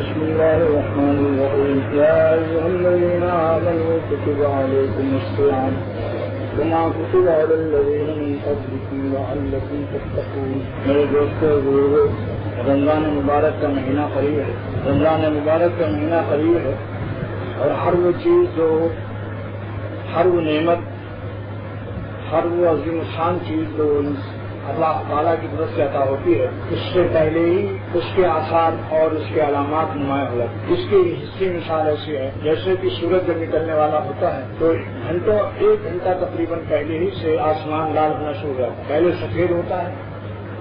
بسم الله الرحمن الرحيم يا أيها الذين آمنوا كتب عليكم الصيام كما كتب على الذين من قبلكم لعلكم تتقون. میرے دوستو بزرگو، رمضان مبارک کا مہینہ قریب ہے. رمضان مبارک کا مہینہ قریب ہے اور ہر وہ چیز جو ہر وہ نعمت، ہر وہ عظیم شان چیز جو اللہ تعالیٰ کی طرف سے عطا ہوتی ہے، اس سے پہلے ہی اس کے آثار اور اس کے علامات نمایاں ہو جاتے ہیں. اس کی حصے مثال ایسی ہے جیسے کہ سورج جب نکلنے والا ہوتا ہے تو ایک گھنٹہ تقریباً پہلے ہی سے آسمان لال ہونا شروع ہو جاتا ہے. پہلے سفید ہوتا ہے،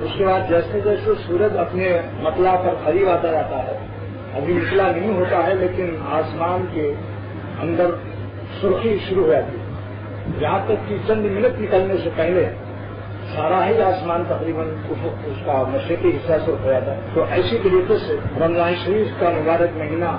اس کے بعد جیسے جیسے سورج اپنے مطلع پر قریب آتا جاتا ہے، ابھی نکلا نہیں ہوتا ہے لیکن آسمان کے اندر سرخی شروع ہو جاتی ہے، جہاں تک کہ چند منٹ نکلنے سے پہلے سارا ہی آسمان تقریباً اس کا مشرقی حصہ سرخ ہو جاتا ہے. تو ایسی طریقے سے رمضان شریف کا مبارک مہینہ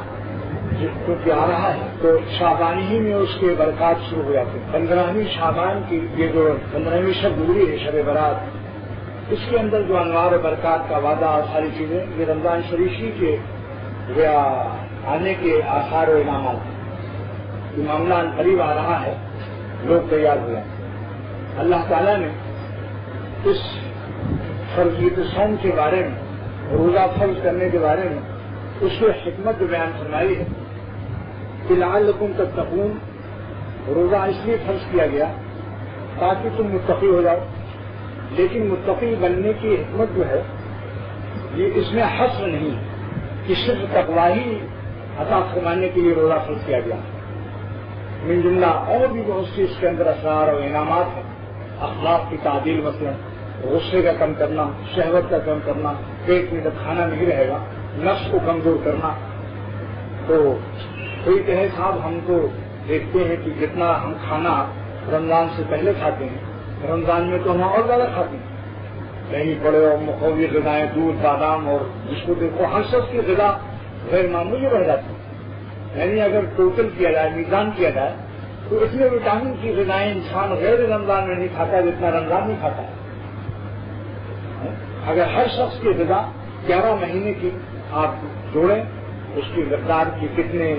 کیونکہ آ رہا ہے تو شعبان ہی میں اس کے برکات شروع ہو جاتے ہیں. 15ویں شعبان کی یہ جو 15ویں شب گزری ہے، شب برات، اس کے اندر جو انوار برکات کا وعدہ اور ساری چیزیں یہ رمضان شریفی کے آنے کے آثار و انعامات. یہ معاملہ قریب آ رہا ہے، لوگ تیار ہوئے ہیں. اللہ تعالیٰ نے اس فرضیت صوم کے بارے میں، روزہ فرض کرنے کے بارے میں اس کی حکمت بیان فرمائی ہے کہ لعلکم تتقون. روزہ اس لیے فرض کیا گیا تاکہ تم متقی ہو جاؤ، لیکن متقی بننے کی حکمت جو ہے یہ اس میں حصر نہیں ہے کہ صرف تقوی ہی عطا فرمانے کے لیے روزہ فرض کیا گیا. من جملہ اور بھی بہت سی اس کے اندر اسرار اور انعامات ہیں. اخلاق کی تعدیل، مثلا غصے کا کم کرنا، شہوت کا کم کرنا، پیٹ میں جب کھانا نہیں رہے گا نفس کو کمزور کرنا. تو کوئی کہے صاحب ہم تو دیکھتے ہیں کہ جتنا ہم کھانا رمضان سے پہلے کھاتے ہیں رمضان میں تو ہم اور زیادہ کھاتے ہیں. کہیں بڑے اور مقوی غذائیں، دودھ، بادام اور جس کو دیکھو ہر شخص کی غذا غیر معمولی رہ جاتی ہے. یعنی اگر ٹوٹل کیا جائے، میزان کیا جائے تو اتنے وٹامن کی غذائیں انسان غیر رمضان میں نہیں کھاتا جتنا رمضان میں کھاتا ہے. اگر ہر شخص کی غذا 11 مہینے کی آپ جوڑیں اس کی مقدار کی کتنے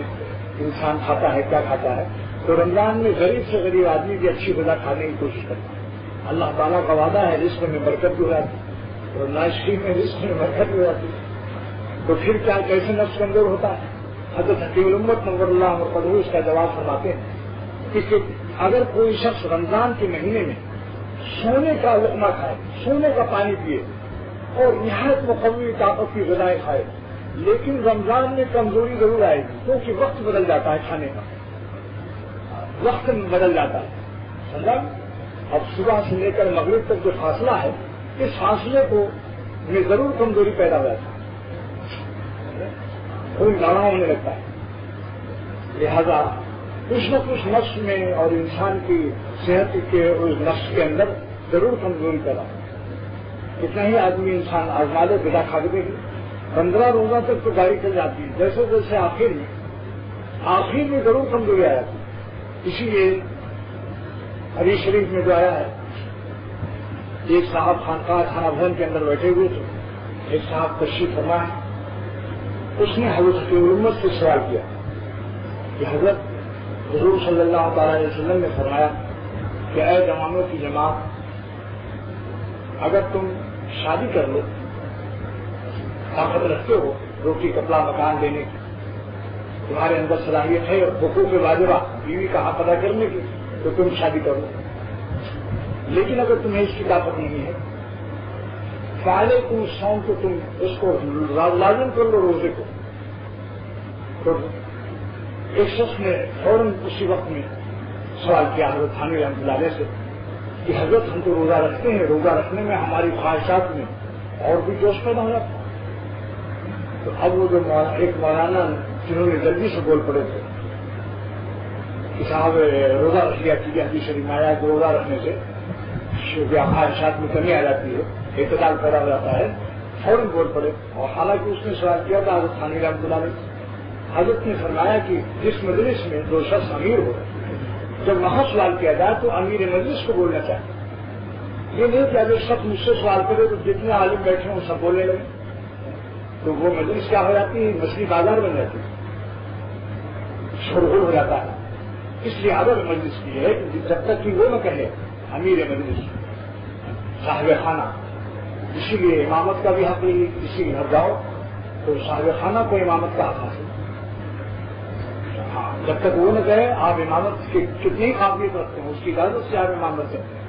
انسان کھاتا ہے، کیا کھاتا ہے، تو رمضان میں غریب سے غریب آدمی بھی اچھی غذا کھانے کی کوشش کرتا ہے. اللہ تعالیٰ کا وعدہ ہے رزق میں برکت بھی ہو جاتی ہے، رمضان شریف میں رزق میں برکت بھی ہو جاتی ہے. تو پھر کیا کیسے نفس کمزور ہوتا ہے؟ حضرت حکیم الامت نور اللہ مرقدہ اس کا جواب فرماتے ہیں کہ اگر کوئی شخص رمضان کے مہینے میں سونے کا لقمہ کھائے، سونے کا پانی پیے اور نہایت مقوی طاقت کی غذائیں کھائے، لیکن رمضان میں کمزوری ضرور آئے گی کیونکہ وقت بدل جاتا ہے، کھانے کا وقت بدل جاتا ہے. سمجھا؟ اب صبح سے لے کر مغرب تک جو فاصلہ ہے اس فاصلے کو میں ضرور کمزوری پیدا ہو جاتی ہے، خون گاڑھا ہونے لگتا ہے. لہذا کچھ نہ کچھ نفس میں اور انسان کی صحت کے اس نفس کے اندر ضرور کمزوری پیدا ہو. کتنا ہی آدمی انسان آزما لے غذا کھا کے دیکھے 15 روزہ تک تو گاڑی چل جاتی ہے، جیسے جیسے آخر میں ضرور کمزوری آ جاتی ہے. اسی لیے حدیث شریف میں جو آیا ہے، ایک صاحب خانقاہ خانہ بھون کے اندر بیٹھے ہوئے تھے، ایک صاحب تشریف فرما ہے، اس نے حضرت حکیم الامت سے سوال کیا کہ حضرت حضور صلی اللہ تعالی علیہ وسلم نے فرمایا کہ اے جوانوں کی جماعت، اگر تم شادی کر لو، طاقت رکھتے ہو روٹی کپڑا مکان دینے کی، تمہارے اندر صلاحیت ہے اور حقوق واجبہ بیوی کا حق ادا کرنے کی، تو تم شادی کر لو. لیکن اگر تمہیں اس کی طاقت نہیں ہے فعلیکم الصوم، تو تم اس کو لازم کر لو، روزے کو. تو ایک شخص نے فوراً اسی وقت میں سوال کیا حضرت تھانوی رحمۃ اللہ علیہ سے کہ حضرت ہم تو روزہ رکھتے ہیں، روزہ رکھنے میں ہماری خواہشات میں اور بھی جوش پیدا ہو جاتا ہے. تو اب وہ جو ایک مولانا جنہوں نے جلدی سے بول پڑے تھے کہ صاحب روزہ رکھ لیا کیجیے، حدیث شریف میں آیا کہ روزہ رکھنے سے خواہشات میں کمی آ جاتی ہے، اعتدال پیدا ہو جاتا ہے. فوراً بول پڑے اور حالانکہ اس نے سوال کیا تھا حضرت تھانوی رحمۃ اللہ علیہ. حضرت نے فرمایا کہ جس مجلس میں جو شخص امیر ہو جب وہاں سوال کیا جائے تو امیر مجلس کو بولنا چاہیے. یہ نہیں کہ اگر شخص مجھ سے سوال کرے تو جتنے عالم بیٹھے ہوں سب بولنے لگے. تو وہ مجلس کیا ہو جاتی ہے؟ مچھلی بازار بن جاتی ہے، شورغل ہو جاتا ہے. اس لیے ادب مجلس کی ہے کہ جب تک کہ وہ نہ کہے امیر مجلس صاحب خانہ، اسی لیے امامت کا بھی حق نہیں. کسی کے گھر جاؤ تو صاحب خانہ کو امامت کا حق حاصل. ہاں، جب تک وہ نہ کہے آپ امامت کی کتنی قابلیت رکھتے ہیں، اس کی اجازت سے آپ امامت کرتے ہیں.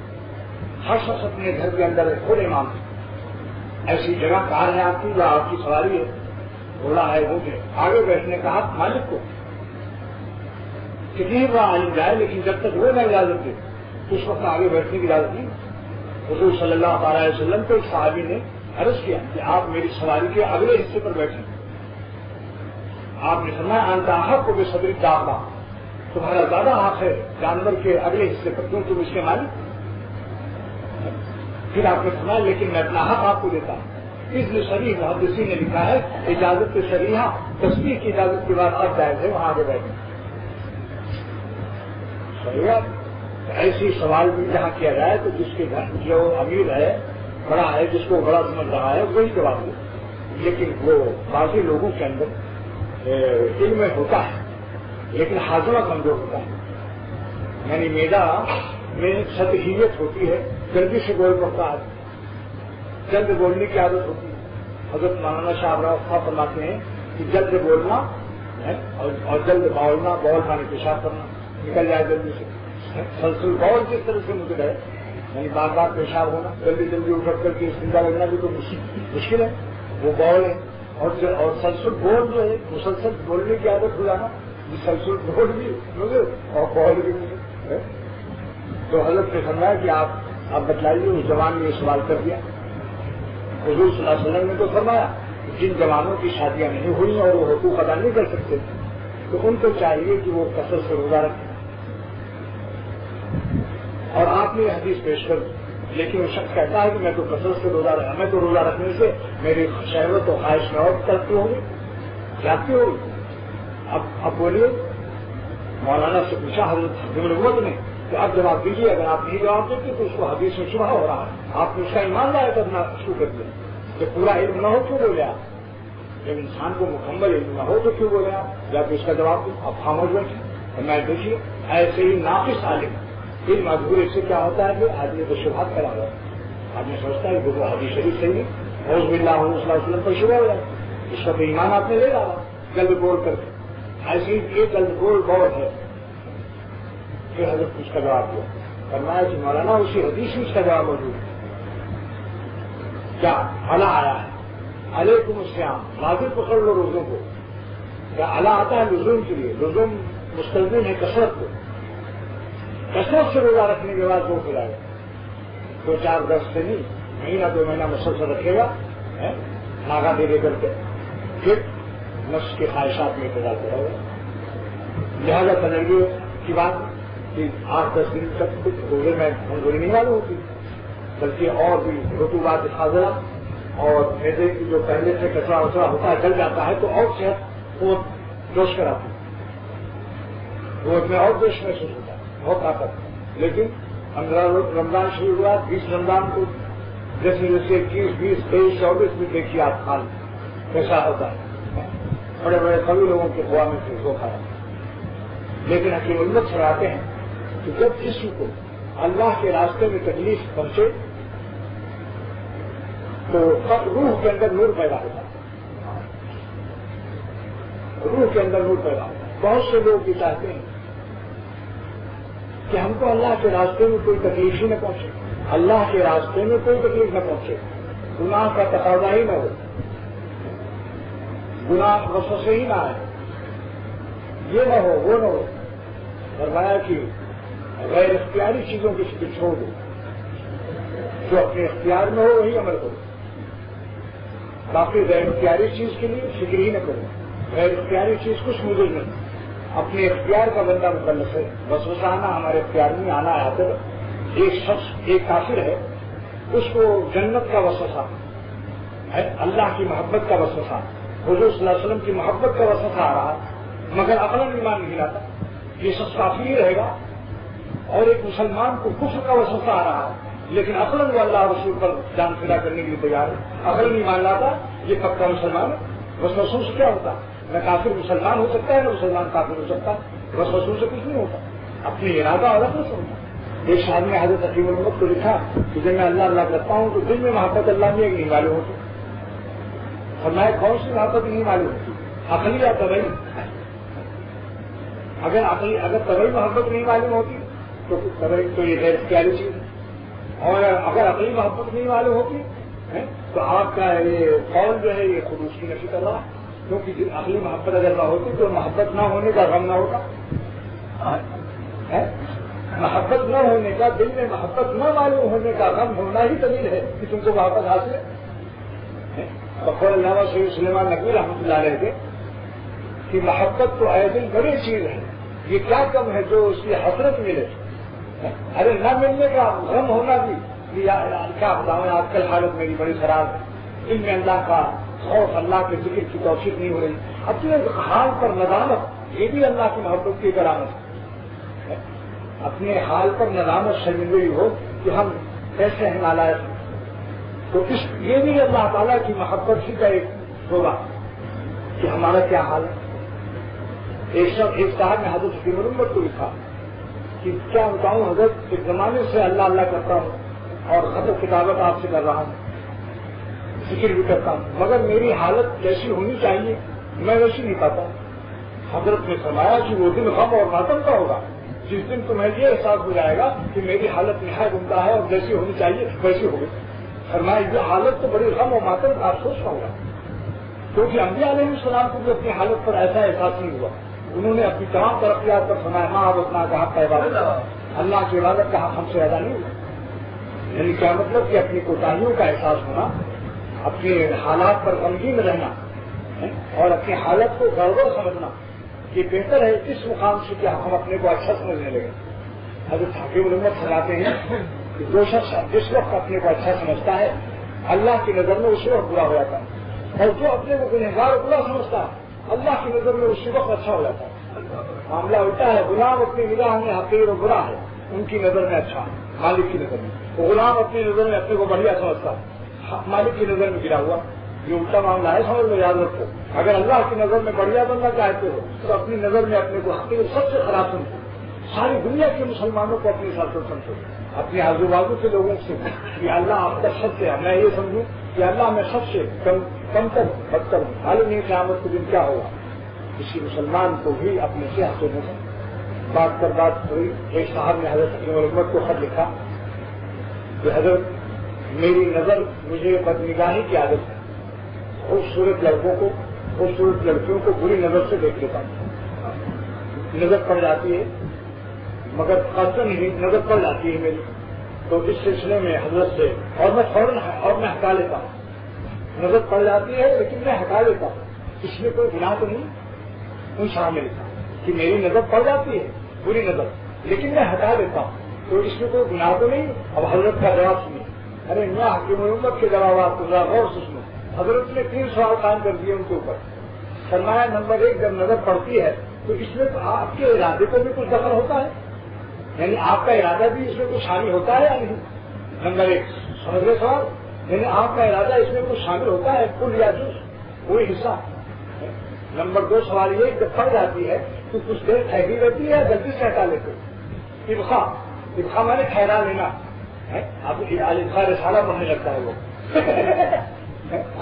ہر شخص اپنے گھر کے اندر خود امام ہے. ایسی جگہ کار ہے آپ کی یا آپ کی سواری ہے، گھوڑا ہے، وہ آگے بیٹھنے کا حق مالک کو. کتنی بڑا عالم جائے لیکن جب تک وہ نہ اجازت دے تو اس وقت آگے بیٹھنے کی اجازت نہیں. حضور صلی اللہ تعالی علیہ وسلم کو ایک صحابی نے عرض کیا کہ آپ میری سواری کے اگلے حصے پر بیٹھیں. آپ نے فرمایا انت احق بصدر الدابہ، تمہارا زیادہ حق ہے جانور کے اگلے حصے پر، کیوں تم اس کے مالک. پھر آپ نے فرمایا لیکن میں اپنا حق آپ کو دیتا ہوں. اس لیے شریح محدثین نے لکھا ہے اجازت شریحہ تصویر کی اجازت کے بعد اب جائز ہے وہاں آگے بیٹھیں. ایسی سوال بھی جہاں کیا جائے تو جس کے گھر جو امیر ہے، بڑا ہے، جس کو بڑا سمجھ رہا ہے وہی جواب دے. لیکن وہ باقی لوگوں کے اندر علم ہوتا ہے لیکن ہاضمہ کمزور ہوتا ہے. یعنی میدا میں سطحیت ہوتی ہے، جلدی سے بول پڑتا ہے، جلد بولنے کی عادت ہوتی ہے. حضرت مولانا شاہ رضا فرماتے ہیں کہ جلد بولنا اور جلد بولنا، بول پانی پیشاب کرنا نکل جائے جلدی سے. سلسل بول جس طرح سے مجھے ہے، یعنی بار بار پیشاب ہونا، جلدی جلدی اٹھ کر کے استنجا لگنا بھی تو مشکل ہے، وہ بول ہے. اور سلسل بول جو ہے مسلسل بولنے کی عادت ہو جانا، سلسل بول بھی اور بول بھی. تو حضرت نے فرمایا کہ آپ بتلائیے. اس جوان نے یہ سوال کر دیا. حضور صلی اللہ علیہ وسلم نے تو فرمایا کہ جن جوانوں کی شادیاں نہیں ہوئی اور وہ حقوق ادا نہیں کر سکتے تو ان کو چاہیے کہ وہ کثرت سے روزہ رکھیں. اور آپ نے یہ حدیث پیش کر دی. لیکن وہ شخص کہتا ہے کہ میں تو کثرت سے روزہ رکھا، میں تو روزہ رکھنے سے میری شہوت و خواہش میں اور ترقی ہوگی، جاتی ہوگی. اب بولیے، مولانا سے پوچھا حضرت حکیم نبوت نے کہ آپ جواب دیجیے. اگر آپ نہیں جواب دیتے تو اس کو حدیث میں شبہ ہو رہا ہے. آپ نے اس کا ایمان لایا کرنا شروع کر دیا. جب پورا علم نہ ہو کیوں بولے آپ؟ جب انسان کو مکمل علم نہ ہو تو کیوں بولے آپ؟ یا تو اس کا جواب دیں. آپ خاموش بیٹھے. میں دیکھیے ایسے ہی ناقص عالم علم ادھورے سے کیا ہوتا ہے کہ آدمی کو شبہات کرا ہوا ہے. آدمی سوچتا ہے کہ وہ حدیث شریف صحیح ہے، روز باللہ صلی اللہ علیہ وسلم پر شبہ ہو جائے، اس کا تو ایمان آپ نے لے ڈالا جلد بول کر کے. ایسے ہی یہ جلد بول بہت ہے. پھر حضرت اس کا جواب دیا. فرمایا کہ مولانا اسی حدیث میں اس کا جواب موجود ہے. کیا اعلیٰ آیا ہے علیکم السلام، لازم پکڑ لو روزوں کو. کیا اعلیٰ آتا ہے لزوم کے لیے؟ لزوم مستلزم ہے کثرت کو. کثرت سے روزہ رکھنے کے بعد وہ کھلائے گا. 2-4 سے نہیں، مہینہ 2 مہینہ مسلسل رکھے گا ناگا دے کر کے، پھر نفس کے خواہشات میں اعتدال کرے گا. لہٰذا تجربے کی بات کہ 8-10 دن تک روزے میں کمزوری نہیں معلوم ہوتی، بلکہ اور بھی رطوبات حاضرہ اور میدے کی جو پہلے سے کچرا وچرا ہوتا ہے جل جاتا ہے تو اور صحت وہ جوش کراتی ہے، روز میں اور جوش محسوس ہوتا ہے، بہت طاقت. لیکن 15 رمضان شروع ہوا، 20 رمضان کو جیسے 21, 20, 23, 24 میں دیکھیے آپ حال کیسا ہوتا ہے. بڑے بڑے کبھی لوگوں کے خواہ میں سے دھوکھا ہے. لیکن حکیم علمت سمجھاتے ہیں کہ جب جسم کو اللہ کے راستے میں تکلیف پہنچے تو روح کے اندر نور پیدا ہوتا ہے. روح کے اندر نور پیدا ہوتا ہے. بہت سے لوگ یہ چاہتے ہیں کہ ہم کو اللہ کے راستے میں کوئی تکلیف ہی نہ پہنچے، اللہ کے راستے میں کوئی تکلیف نہ پہنچے، گناہ کا تقاضا ہی نہ ہو، گناہ وسوسے ہی نہ آئے، یہ نہ ہو وہ نہ ہو. فرمایا کہ غیر اختیاری چیزوں کی فکر چھوڑ دو، جو اپنے اختیار میں ہو وہی عمل کرو. باقی غیر اختیاری چیز کے لیے فکر ہی نہ کرو. غیر اختیاری چیز کچھ مجھے نہیں، اپنے اختیار کا بندہ مکلف ہے. وسوسہ آنا ہمارے اختیار میں آنا ہے. ایک شخص ایک کافر ہے، اس کو جنت کا وسوسہ ہے، اللہ کی محبت کا وسوسہ، حضور صلی اللہ علیہ وسلم کی محبت کا وسوسہ آ رہا مگر عقلاً ایمان نہیں لاتا. یہ شخص کافر ہی رہے گا. اور ایک مسلمان کو کفر کا وسوسہ آ رہا ہے لیکن عقلاً وہ اللہ رسول پر جان فدا کرنے کے لیے تیار ہے، عقلاً ایمان لاتا یہ پکا مسلمان ہے. وسوسوں سے کیا ہوتا ہے؟ نہ کافر مسلمان ہو سکتا ہے نہ مسلمان کافر ہو سکتا ہے. وسوسوں سے کچھ نہیں ہوتا. اپنی ارادہ اور اپنا سننا. ایک صاحب نے حضرت حکیم الامت کو لکھا کہ جب میں اللہ اللہ کرتا ہوں تو دل میں محبت اللہ میں نہیں معلوم ہوتی. فرمایا کون سی محبت نہیں معلوم ہوتی؟ عقلی یا طبعی؟ اگر طبعی محبت نہیں معلوم ہوتی تو یہ غیر اختیاری چیز ہے. اور اگر عقلی محبت نہیں معلوم ہوتی تو آپ کا یہ قول جو ہے یہ خلوص کی نفی کر رہا ہے. کیونکہ عقلی محبت اگر نہ ہوتی تو محبت نہ ہونے کا غم نہ ہوتا. محبت نہ ہونے کا، دل میں محبت نہ معلوم ہونے کا غم ہونا ہی دلیل ہے کہ تم کو محبت حاصل ہے. بقول علامہ سید سلیمان نقوی رحمۃ اللہ علیہ کے کہ محبت تو اے دل بڑی چیز ہے، یہ کیا کم ہے جو اس کی حسرت ملے. ارے نہ ملنے کا غم ہونا بھی کیا بتاؤں، آج کل حالت میری بڑی خراب ہے. ان میں اللہ کا خوف، اللہ کے ذکر کی توفیق نہیں ہو رہی. اپنے حال پر ندامت یہ بھی اللہ کی محبت کی کرامت ہے. اپنے حال پر ندامت شرمندگی ہو کہ ہم کیسے ہیں نالائق، تو یہ بھی اللہ تعالیٰ کی محبت ہی کا ایک ہوگا کہ ہمارا کیا حال ہے. ایک صاحب نے حضرت حکیم الامت کو لکھا کہ کیا بتاؤں حضرت، ایک زمانے سے اللہ اللہ کرتا ہوں اور خط و کتابت آپ سے کر رہا ہوں، ذکر بھی کرتا ہوں، مگر میری حالت جیسی ہونی چاہیے میں ویسی نہیں پاتا. حضرت نے فرمایا کہ وہ دن غم اور ماتم کا ہوگا جس دن تمہیں یہ احساس ہو جائے گا کہ میری حالت نہایت عمدہ ہے اور جیسی ہونی چاہیے ویسی ہوگی. فرمایا یہ حالت تو بڑی غم اور ماتم کا افسوس کا ہوگا. کیونکہ انبیاء علیہ السلام کو بھی اپنی حالت پر ایسا احساس نہیں ہوا. انہوں نے اپنی تمام ترقیات پر فرمایا ماں اب اتنا کا حق عبادت، اللہ کی عبادت کا حق ہم سے ادا نہیں ہوا. یعنی کیا مطلب کہ اپنی کوتاہیوں کا احساس ہونا، اپنے حالات پر غمگین رہنا اور اپنی حالت کو گڑبڑ سمجھنا یہ بہتر ہے اس مقام سے کہ ہم اپنے کو اچھا سمجھنے لگے. حضرت حکیم الامت سمجھاتے ہیں کہ جو شخص جس وقت اپنے کو اچھا سمجھتا ہے اللہ کی نظر میں اسی وقت برا ہو جاتا ہے، اور جو اپنے کو گنہگار برا سمجھتا ہے اللہ کی نظر میں اسی وقت اچھا ہو جاتا ہے. معاملہ الٹا ہے. غلام اپنی نگاہ میں حقیر و برا ہے، ان کی نظر میں اچھا ہے مالک کی نظر میں. غلام اپنی نظر میں اپنے کو بڑھیا سمجھتا ہے، مالک کی نظر میں گرا ہوا. یہ الٹا معاملہ ہے، سمجھ لو، یاد رکھو. اگر اللہ کی نظر میں بڑھیا بننا چاہتے ہو تو اپنی نظر میں اپنے کو حقیر سب سے خراب سمجھو. ساری دنیا کے مسلمانوں کو اپنے ساتھ سمجھو، اپنے آزو بازو کے لوگوں سے کہ اللہ آپ کا سب سے، میں یہ سمجھوں کہ اللہ میں سب سے کم تر بدتر ہوں. معلوم نہیں قیامت کے دن کیا ہوگا. کسی مسلمان کو بھی اپنے سے حسین بات پر بات ہوئی. ایک صاحب نے حضرت حکیم الامت کو خط لکھا کہ حضرت میری نظر مجھے بدنگاہی کی عادت ہے، خوبصورت لڑکوں کو، خوبصورت لڑکیوں کو بری نظر سے دیکھ لیتا ہوں. نظر پڑ جاتی ہے مگر قصدن نہیں، نظر پڑ جاتی ہے میری. تو اس سلسلے میں حضرت سے اور میں ہٹا لیتا ہوں. نظر پڑ جاتی ہے لیکن میں ہٹا لیتا ہوں. اس میں کوئی گناہ تو نہیں. ان صاحب نے لکھا کہ میری نظر پڑ جاتی ہے بری نظر لیکن میں ہٹا لیتا ہوں، تو اس میں کوئی گناہ تو نہیں. اب حضرت کا جواب سنیے. ارے میاں حکیم الامت کے جوابات کو ذرا غور سے سنو. حضرت نے 3 سوال قائم کر دیے ان کے اوپر. فرمایا نمبر 1، جب نظر پڑتی ہے تو اس میں تو آپ کے ارادے کو بھی کچھ دخل ہوتا ہے، یعنی آپ کا ارادہ بھی اس میں کچھ شامل ہوتا ہے یا نہیں. نمبر 1 سمجھ گئے سوال، یعنی آپ کا ارادہ اس میں کچھ شامل ہوتا ہے، کل یا جز کوئی حصہ. نمبر 2 سوال یہ جب پڑ جاتی ہے تو کچھ دیر ٹھہری رہتی ہے یا جلدی سے ہٹا لیتے. ابخا میں نے ٹھہرا لینا. اب الفا رسالہ پڑھنے لگتا ہے وہ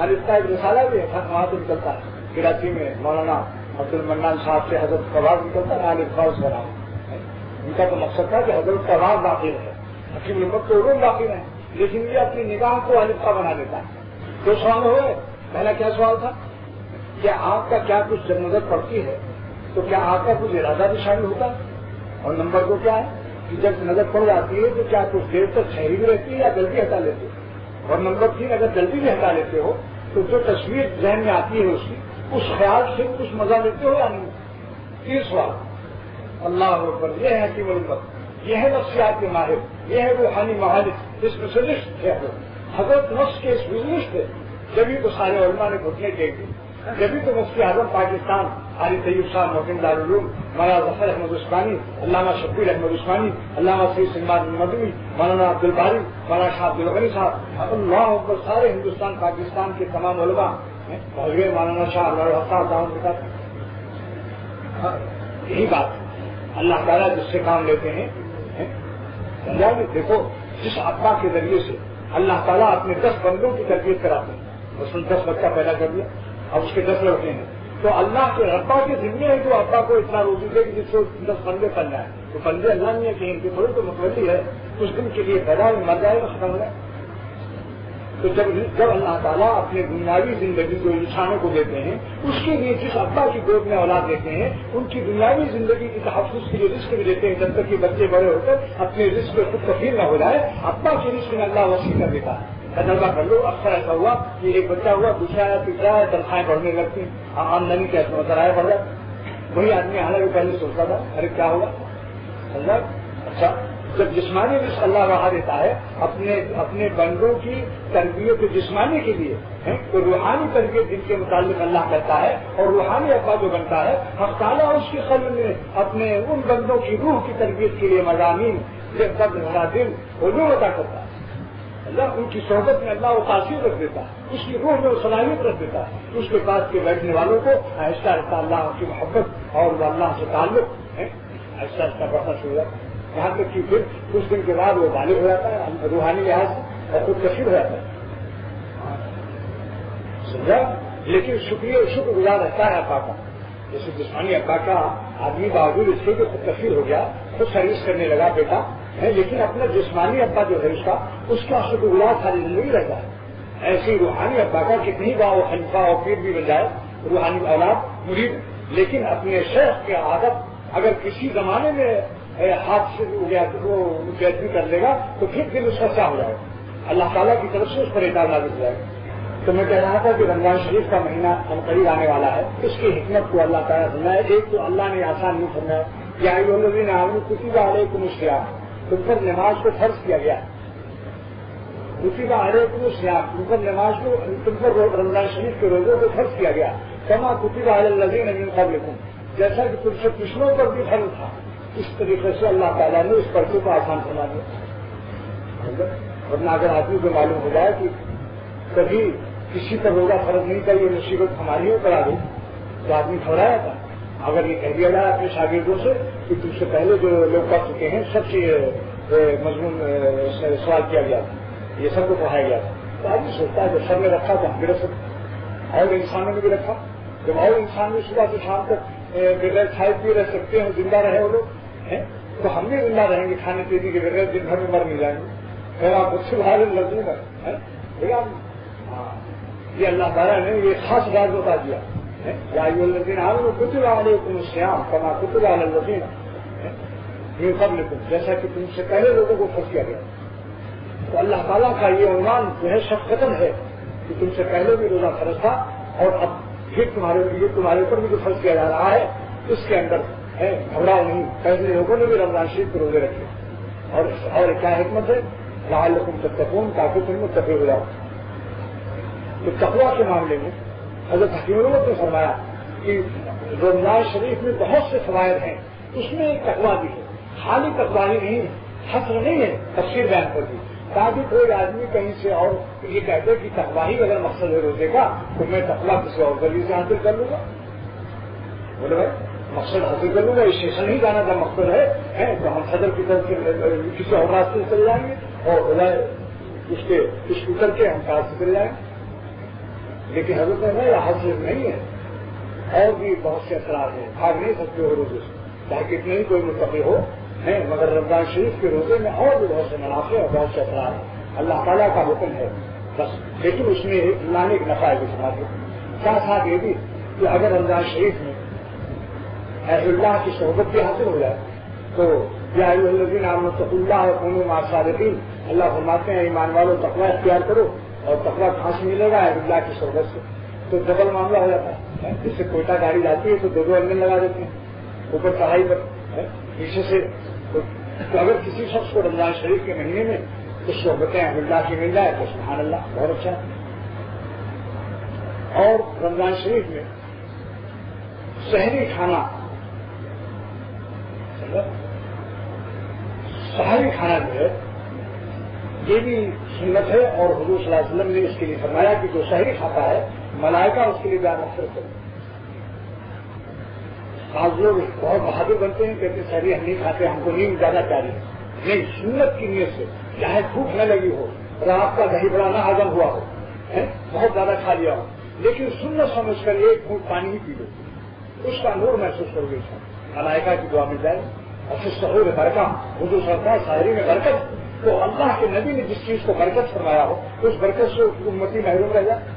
الفا ایک رسالہ بھی ہے، وہاں سے نکلتا ہے. کراچی میں مولانا عبد المنان صاحب سے حضرت کا واضح نکلتا ہے، الفا اس کا نام. ان کا تو مقصد تھا کہ حضرت کا واضح باقی رہے، حکیم الامت کو علوم باقی رہے، لیکن یہ اپنی نگاہ کو الفا بنا دیتا ہے. 2 سوال ہوئے. پہلا کیا سوال تھا؟ کیا آپ کا کیا کچھ جب نظر پڑتی ہے تو کیا آپ کا کچھ ارادہ بھی شامل ہوتا ہے؟ اور نمبر 2 کیا ہے کہ جب نظر پڑ جاتی ہے تو کیا کچھ دیر تک ٹھہری بھی رہتی ہے یا جلدی ہٹا لیتے ہو؟ اور نمبر 3 اگر جلدی بھی ہٹا لیتے ہو تو جو تصویر ذہن میں آتی ہے اس خیال سے کچھ مزہ لیتے ہو یا نہیں. 3 سوال. اللہ اکبر. یہ ہے حکیم الامت، یہ ہے نفسیات کے ماہر، یہ ہے روحانی معالج، اس اسپیشلسٹ ہے حضرت. نفس کے اسپیشلسٹ ہے. جبھی تو سارے علماء نے گھٹنے ٹیک دی. جبھی تو مفتی اعظم پاکستان علی طیب صاحب محکم دارالعلوم مولانا ظفر احمد عثمانی، علامہ شبیر احمد عثمانی، علامہ سید سلمان مدنی، مولانا عبدالباری، مولانا شاہ عبدالغنی صاحب، اللہ اکبر، سارے ہندوستان پاکستان کے تمام علماء حضرت مولانا شاہ صاحب یہی بات ہے. اللہ تعالیٰ جس سے کام لیتے ہیں سمجھا کہ دیکھو جس ابا کے ذریعے سے اللہ تعالیٰ اپنے 10 بندوں کی تربیت کراتے ہیں. اس نے 10 بچہ پیدا کر دیا، اب اس کے 10 لڑکے ہیں، تو اللہ کے ابا کے ذمے ہے جو ابا کو اتنا روزی دے کہ جس کو 10 بندے پل جائیں. تو بندے اللہ نہیں ہے کہ ان کے تھوڑے تو متولی ہے، کچھ دن کے لیے پیدا مر جائے گا، ختم ہو جائے. تو جب اللہ تعالیٰ اپنے دنیاوی زندگی جو انسانوں کو دیتے ہیں اس کے لیے جس ابا کی گود میں اولاد دیتے ہیں ان کی دنیاوی زندگی کی تحفظ کے لیے رزق بھی دیتے ہیں جب تک کہ بچے بڑے ہو کر اپنے رزق پہ خود کفیل نہ ہو جائے. ابا کے رزق میں اللہ وسیع کر دیتا ہے. تجربہ کر لو، اکثر ایسا ہوا کہ ایک بچہ ہوا، دوسرا آیا، تیسرا آیا، تنخواہیں بڑھنے لگتی ہیں، آمدنی کا ذرائع بڑھ جائے. وہی آدمی حالانکہ پہلے سوچتا تھا ارے کیا ہوگا اللہ. اچھا جب جسمانی رزق اللہ بڑھا دیتا ہے اپنے بندوں کی تربیت جسمانی کے لیے تو روحانی تربیت جن کے متعلق اللہ کرتا ہے اور روحانی ابا جو بنتا ہے حق تعالیٰ اس کے قلب میں اپنے ان بندوں کی روح کی تربیت کے لیے مضامین دل علوم عطا کرتا ہے. اللہ ان کی صحبت میں اللہ وہ تاثیر رکھ دیتا ہے، اس کی روح میں وہ صلاحیت رکھ دیتا ہے. اس کے پاس کے بیٹھنے والوں کو آہستہ آہستہ اللہ کی محبت اور اللہ سے تعلق آہستہ آہستہ بڑھنا شروع ہو جاتا ہے. یہاں تک کہ پھر کچھ دن کے بعد وہ بالغ ہو جاتا ہے روحانی لحاظ سے اور خود کثیر ہو جاتا ہے. سمجھا؟ لیکن شکر گزار رہتا ہے ابا کا. جیسے جسمانی ابا کا آدمی باوجود اس کے خود کثیر ہو گیا، خود سروس کرنے لگا بیٹا ہے، لیکن اپنا جسمانی ابا جو ہے اس کا شکر گزار ساری زندگی رہتا ہے. ایسی روحانی ابا کا کتنی بار وہ خلیفہ اور پیر بھی بن جائے روحانی اولاد مرید، لیکن اپنے شیخ کی عادت اگر کسی زمانے میں ہاتھ سے وہ بےعزتی کر لے گا تو پھر دل اس کا کیا ہو جائے گا. اللہ تعالیٰ کی طرف سے اس پر اعتراض نازل ہو جائے گا. تو میں کہہ رہا تھا کہ رمضان شریف کا مہینہ ہم قریب آنے والا ہے، اس کی حکمت کو اللہ تعالیٰ سمجھائے. ایک تو اللہ نے آسان نہیں فرمایا کہ آئی الذین آمنوا کتب علیکم الصیام، تم پر نماز کو فرض کیا گیا. کتب علیکم الصیام، تم پر نماز کو، تم پر رمضان شریف کے روزوں کو فرض کیا گیا. کما کتب علی الذین من قبلکم، جیسا کہ تم سے پچھلوں پر بھی فرض تھا. اس طریقے سے اللہ تعالیٰ نے اس پرچے کو آسان فرما دیا. ورنہ اگر آدمی کو معلوم ہو جائے کہ کبھی کسی پر روزہ فرض نہیں تھا، یہ مصیبت ہماری ہو کرا دی تو آدمی گھبرایا تھا. اگر یہ کہہ دیا جائے اپنے شاگردوں سے کہ تم سے پہلے جو لوگ پڑھ چکے ہیں سب سے مضمون سوال کیا گیا تھا، یہ سب کو پڑھایا گیا تھا، تو آدمی سوچتا ہے جب سب نے رکھا تو ہم بھی رکھ سکتے. اور انسانوں نے بھی رکھا، جب اور انسان بھی صبح سے شام تک بغیر کھائے پیے رہ سکتے ہیں، زندہ رہے وہ لوگ تو ہم بھی زندہ رہیں گے کھانے پینے کے بغیر، دن بھر میں مر نہیں جائیں گے. پھر آپ اس سے باہر لگوں گا. یہ اللہ تعالیٰ نے یہ خاص بات بتا دیا. یا ایھا الذین آمنوا کتب علیکم الصیام کما کتب علی الذین من قبلکم، جیسا کہ تم سے پہلے لوگوں کو فرض کیا گیا. تو اللہ تعالیٰ کا یہ عنوان جو ہے شفقتاً ہے کہ تم سے پہلے بھی روزہ فرض تھا اور اب پھر تمہارے اوپر بھی جو فرض کیا جا رہا ہے اس کے اندر ہے گھبراؤ نہیں. پہلے لوگوں نے بھی رمضان شریف کے روزے رکھے اور کیا حکمت ہے لعلکم تتقون، تاکہ تم متقی ہو جاؤ. تو تقویٰ کے معاملے میں حضرت حکیم الامت نے فرمایا کہ رمضان شریف میں بہت سے فوائد ہیں، اس میں ایک تقویٰ بھی ہے. خالی تقویٰ ہی نہیں، حسر نہیں ہے، تفسیر بیان کر دی تاکہ کوئی آدمی کہیں سے اور یہ کہتے کہ تقویٰ ہی اگر مقصد ہے روزے کا تو میں تقویٰ کسی اور ذریعے سے حاصل کر لوں گا. بولے بھائی مقصد حاصل کر لوں گا، اسٹیشن ہی جانا کا مقصد ہے تو ہم صدر کی طرف سے کسی اور راستے سے چلے جائیں گے اور اس اتر کے ہم کار سے چلے جائیں گے. لیکن حضرت میں یہ حاصل نہیں ہے، اور بھی بہت سے اثرات ہیں، بھاگ نہیں سکتے ہو روزے سے چاہے کتنے ہی کوئی متقی ہو ہیں، مگر رمضان شریف کے روزے میں اور بھی بہت سے منافع اور بہت سے اثرات ہیں. اللہ تعالیٰ کا حکم ہے بس، لیکن اس میں اللہ نے ایک نفع بھی سنا دیا. ساتھ یہ بھی کہ اگر رمضان شریف میں اہل اللہ کی صحبت بھی حاصل ہو جائے تو یا ایھا الذین آمنوا اتقوا اللہ وکونوا مع الصادقین، اللہ فرماتے ہیں ایمان والوں تقویٰ اختیار کرو، اور تقویٰ کہاں سے ملے گا؟ اہل اللہ کی صحبت سے. تو ڈبل معاملہ ہو جاتا ہے. جس سے کوئٹہ گاڑی جاتی ہے تو دو انجن لگا دیتے ہیں اوپر چڑھائی پر پیچھے سے. تو اگر کسی شخص کو رمضان شریف کے مہینے میں کچھ صحبتیں اہل اللہ کی مل جائے تو سبحان اللہ بہت اچھا ہے. اور رمضان شریف میں سحری کھانا جو ہے یہ بھی سنت ہے، اور حضور صلی اللہ علیہ وسلم نے اس کے لیے فرمایا کہ جو سحری کھاتا ہے ملائکہ اس کے لیے بیان نفرت کرتے ہیں. بعض لوگ بہت بہادر بنتے ہیں، کہتے ہیں سہری ہم نہیں کھاتے، ہم کو نیند زیادہ پیاری ہے. نہیں، سنت کی نیت سے چاہے بھوک نہ لگی ہو، رات کا دہی بڑا نہ ہضم ہوا ہو، بہت زیادہ کھا لیا ہو، لیکن سنت سمجھ کر ایک گھونٹ پانی ہی پی لو، اس کا نور محسوس کرو گے. ملائکہ کی دعا مل جائے. اور پھر سحور برکت، حضور صلی اللہ علیہ وسلم سحری میں برکت. تو اللہ کے نبی نے جس چیز کو برکت فرمایا ہو اس برکت سے امتی محروم رہ جائے.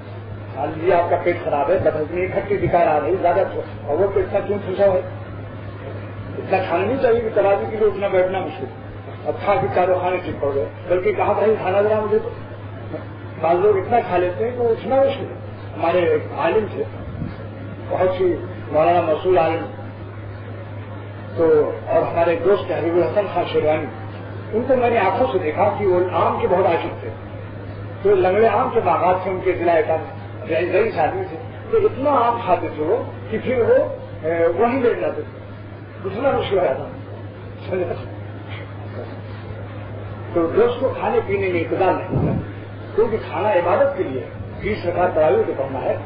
یہ آپ کا پیٹ خراب ہے، بدہضمی، کھٹی ڈکار آ رہی زیادہ، اور وہ پیٹ کا کیوں پھنسا ہے؟ اتنا کھانا نہیں چاہیے کہ ترازی کے لیے اٹھنا بیٹھنا مشکل. اب کھا کے چاروں کھانے ٹھیک پڑ گئے، بلکہ کہاں کہیں کھانا ذرا مجھے. تو بعض لوگ اتنا کھا لیتے ہیں کہ وہ اٹھنا مشکل ہے. ہمارے ایک عالم تھے، بہت سی مولانا مسعود عالم، تو اور ہمارے دوست حبیب الحسن خان شیروانی، ان کو میں نے آنکھوں سے دیکھا کہ وہ آم کے بہت عاشق تھے. تو لنگڑے آم کے باغات تھے ان کے ضلع کا، رئیس آدمی تھے. تو اتنا آم کھاتے تھے وہ کہ پھر وہ وہیں بیٹھ جاتے تھے. اتنا مشکل ہو جاتا. تو دوست کو کھانے پینے میں اقتدار نہیں ہوتا، کیونکہ کھانا عبادت کے لیے 20 رکعت تراویح کے پڑھنا ہے.